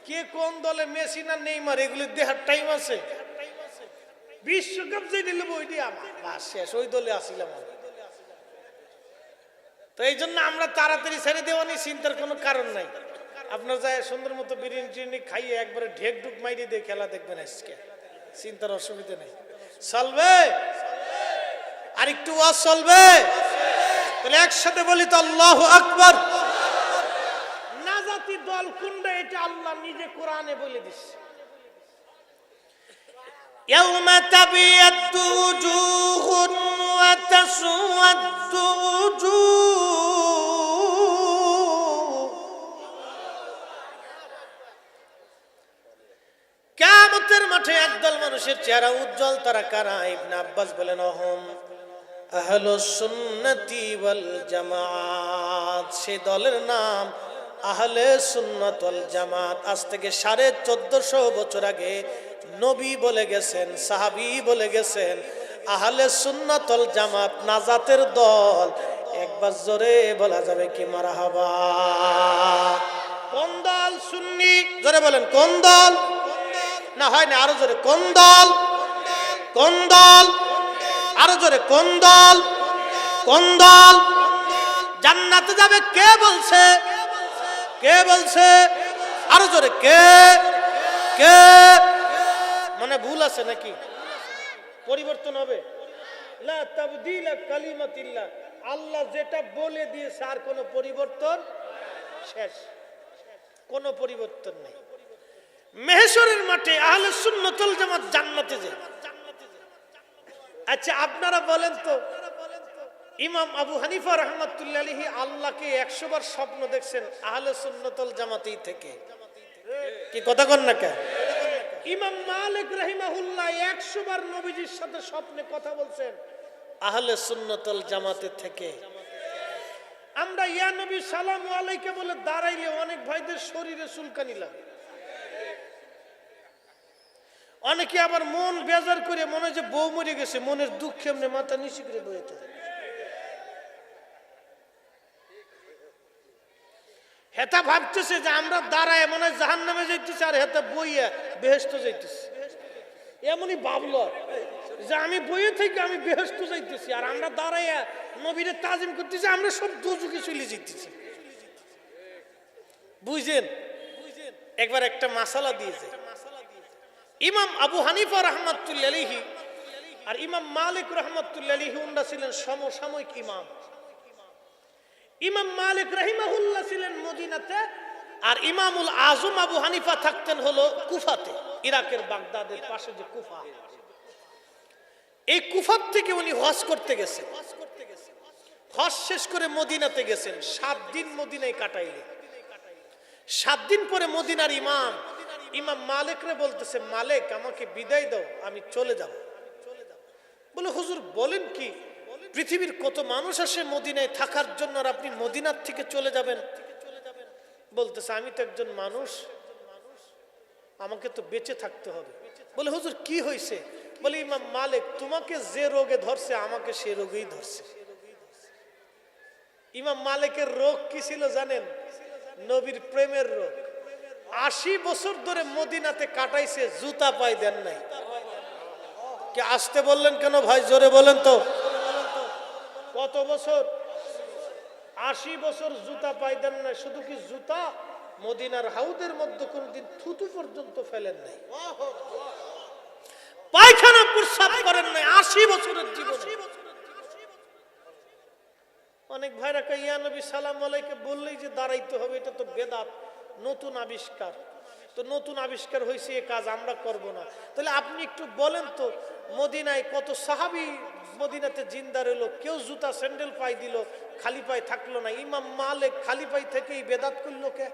কে কোন দলে, মেসি না নেইমার, এগুলি দেখার টাইম আছে? বিশ্বকাপ যে নিলবো ওইটি আমার, বাস শেষ, ওই দলে আসিলাম। তো এই জন্য আমরা তাড়াতাড়ি ছেড়ে দেওয়ানি, চিন্তার কোনো কারণ নাই। আপনার যায় সুন্দর মতো বিরিয়ানি টিরিয়ানি খাইয়ে একবারে ঢেক ঢুক মাইরে দিয়ে খেলা দেখবেন আজকে, চিন্তার অসুবিধা নেই। চলবে আর একটু ওয়াজ চলবে, তাহলে একসাথে বলি তো আল্লাহু আকবার। নাজাতি দল কোনটা এটা আল্লাহ নিজে কোরআনে বলে দিচ্ছে। ইয়াউমা তাবিয়াদ্দু উজুহুন ওয়া তাসওয়াদ্দু উজুহ। কিয়ামতের মাঠে একদল মানুষের চেহারা উজ্জ্বল, তারা কারা? ইবনে আব্বাস বলেন অহম আহলুস সুন্নতি ওয়াল জামাত। সেই দলের নাম আহলে সুন্নাত ওয়াল জামাত। আজ থেকে 1450 বছর আগে নবী বলে গেছেন, সাহাবী বলে গেছেন, আহলে সুন্নাত ওয়াল জামাত নাজাতের দল। একবার জোরে বলা যাবে কি মারহাবা? কোন দল? সুন্নি। জোরে বলেন কোন দল? না হয় না, আরো জোরে কোন দল? কোন দল? আরো জোরে কোন দল? কোন দল? জান্নাতে যাবে কে বলছে? কে বলছে? আরো জোরে কে? কে? মানে ভুল আছে নাকি? পরিবর্তন হবে? লা তাবদীলা কালিমাতিল্লাহ। আল্লাহ যেটা বলে দিয়েছে আর কোনো পরিবর্তন, শেষ, কোনো পরিবর্তন নেই। মেহশরের মাঠে আহলে সুন্নাত ওয়াল জামাত জান্নাতে যায়। আচ্ছা আপনারা বলেন তো, ইমাম আবু হানিফা রাহমাতুল্লাহি আলাইহি আল্লাহকে 100 বার স্বপ্ন দেখছেন আহলে সুন্নাত ওয়াল জামাতেই থেকে। কি কথা কন না কে? ইমাম মালিক রাহিমাহুল্লাহ 100 বার নবীজির সাথে স্বপ্নে কথা বলছেন আহলে সুন্নাত ওয়াল জামাতে থেকে। আমরা ইয়া নবী সালামু আলাইকা বলে দাঁড়াইলে অনেক ভাইদের শরীরে চুলকানি লাগে। অনেকে আবার মন বেজার করে মনে যে বউ মরে গেছে, মনের দুঃখে এমনি মাথা নিচু করে বয়ে থাকে। হেতা ভাবতেছে যে আমরা দাঁড়ায় মনে হয় জাহান্নামে যাইতেছে, আর হেতা বইয়া বেহেশতে যাইতেছে। এমনই ভাবলো যে আমি বইয়ে থেকে আমি বেহেশতে যাইতেছি, আর আমরা দাঁড়াইয়া নবীরে তাজিম করতেছি, আমরা সব দোজখে চলে যাইতেছি। বুঝছেন? একবার একটা মাসালা দিয়েছে। ইমাম আবু হানিফা রাহমাতুল্লাহি আলাইহি আর ইমাম মালিক রাহমাতুল্লাহি আলাইহি উনরা ছিলেন সমসাময়িক ইমাম। ইমাম মালিক রাহিমাহুল্লাহ ছিলেন মদিনাতে, আর ইমামুল আজম আবু হানিফা থাকতেন হলো কুফাতে, ইরাকের বাগদাদের পাশে যে কুফা। এই কুফার থেকে উনি হজ করতে গেছেন। হজ শেষ করে মদিনাতে গেছেন, 7 দিন মদিনায় কাটাইলেন। 7 দিন পরে মদিনার ইমাম মালিকরে বলতেছে, মালিক আমাকে বিদায় দাও, আমি চলে যাব। বলে হুজুর বলেন কি, পৃথিবীর কত মানুষ আসে মদিনায় থাকার জন্য, আর আপনি মদিনার থেকে চলে যাবেন? বলতেছে আমি তো একজন মানুষ, আমাকে তো বেঁচে থাকতে হবে। বলে হুজুর কি হয়েছে? বলে ইমাম মালিক তোমাকে যে রোগে ধরছে আমাকে সে রোগেই ধরছে। ইমাম মালিকের রোগ কি ছিল জানেন? নবীর প্রেমের রোগ। 80 বছর ধরে মদিনাতে কাটাইছে, জুতা পায় দেন নাই। কে আসতে বললেন কেন ভাই? জোরে বলেন তো। কত বছর? 80 বছর জুতা পায় দেন নাই। শুধু কি জুতা, মদিনার হাউদের মধ্যে কোনদিন থুতু পর্যন্ত ফেলেন নাই, পায়খানা প্রস্রাব করেন নাই 80 বছরের জীবনে। অনেক ভাইরা কয় ইয়া নবী সালাম আলাইকে বললেই যে দাঁড়াইতে হবে, এটা তো বেদাত, নতুন আবিষ্কার। তো নতুন আবিষ্কার হয়েছে, এ কাজ আমরা করব না। তাহলে আপনি একটু বলেন তো, মদিনায় কত সাহাবী মদিনাতে জিন্দা রইল, কেউ জুতা স্যান্ডেল পায়ে দিল, খালি পায়ে থাকলো না। ইমাম মালিক খালি পায়ে থেকেই বেদাত করলো কে?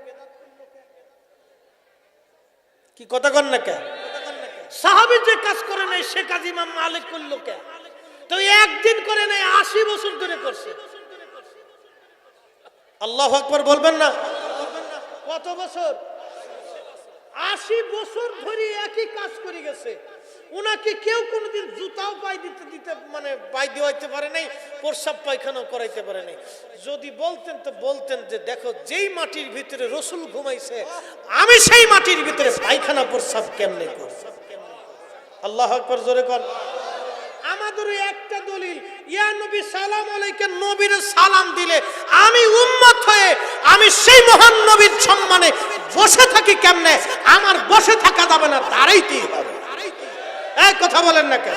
কি কথা কন না কে? সাহাবী যে কাজ করে নাই সে কাজ ইমাম মালিক করলো কে? তো একদিন করে নাই, 80 বছর ধরে করছে। আল্লাহু আকবার বলবেন না? কত বছর? 80 বছর ধরে একই কাজ করে গেছে। উনাকে কেউ কোনোদিন জুতাও পায়ে দিতে মানে পায়ে দিতে পারে নাই, প্রস্রাব পায়খানাও করাইতে পারে নাই। যদি বলতেন তো বলতেন যে দেখো, যেই মাটির ভিতরে রসুল ঘুমাইছে আমি সেই মাটির ভিতরে পায়খানা প্রস্রাব কেমনে করি। আল্লাহু আকবার জোরে কর। আমাদের একটা দলিল, ইয়া নবী সালাম আলাইকে নবীর সালাম দিলে আমি উম্মত হয়ে আমি সেই মহান নবীর সম্মানে বসে থাকি কেমনে? আমার বসে থাকা যাবে না, দাঁড়াইতেই হবে। এই কথা বলেন না কেন?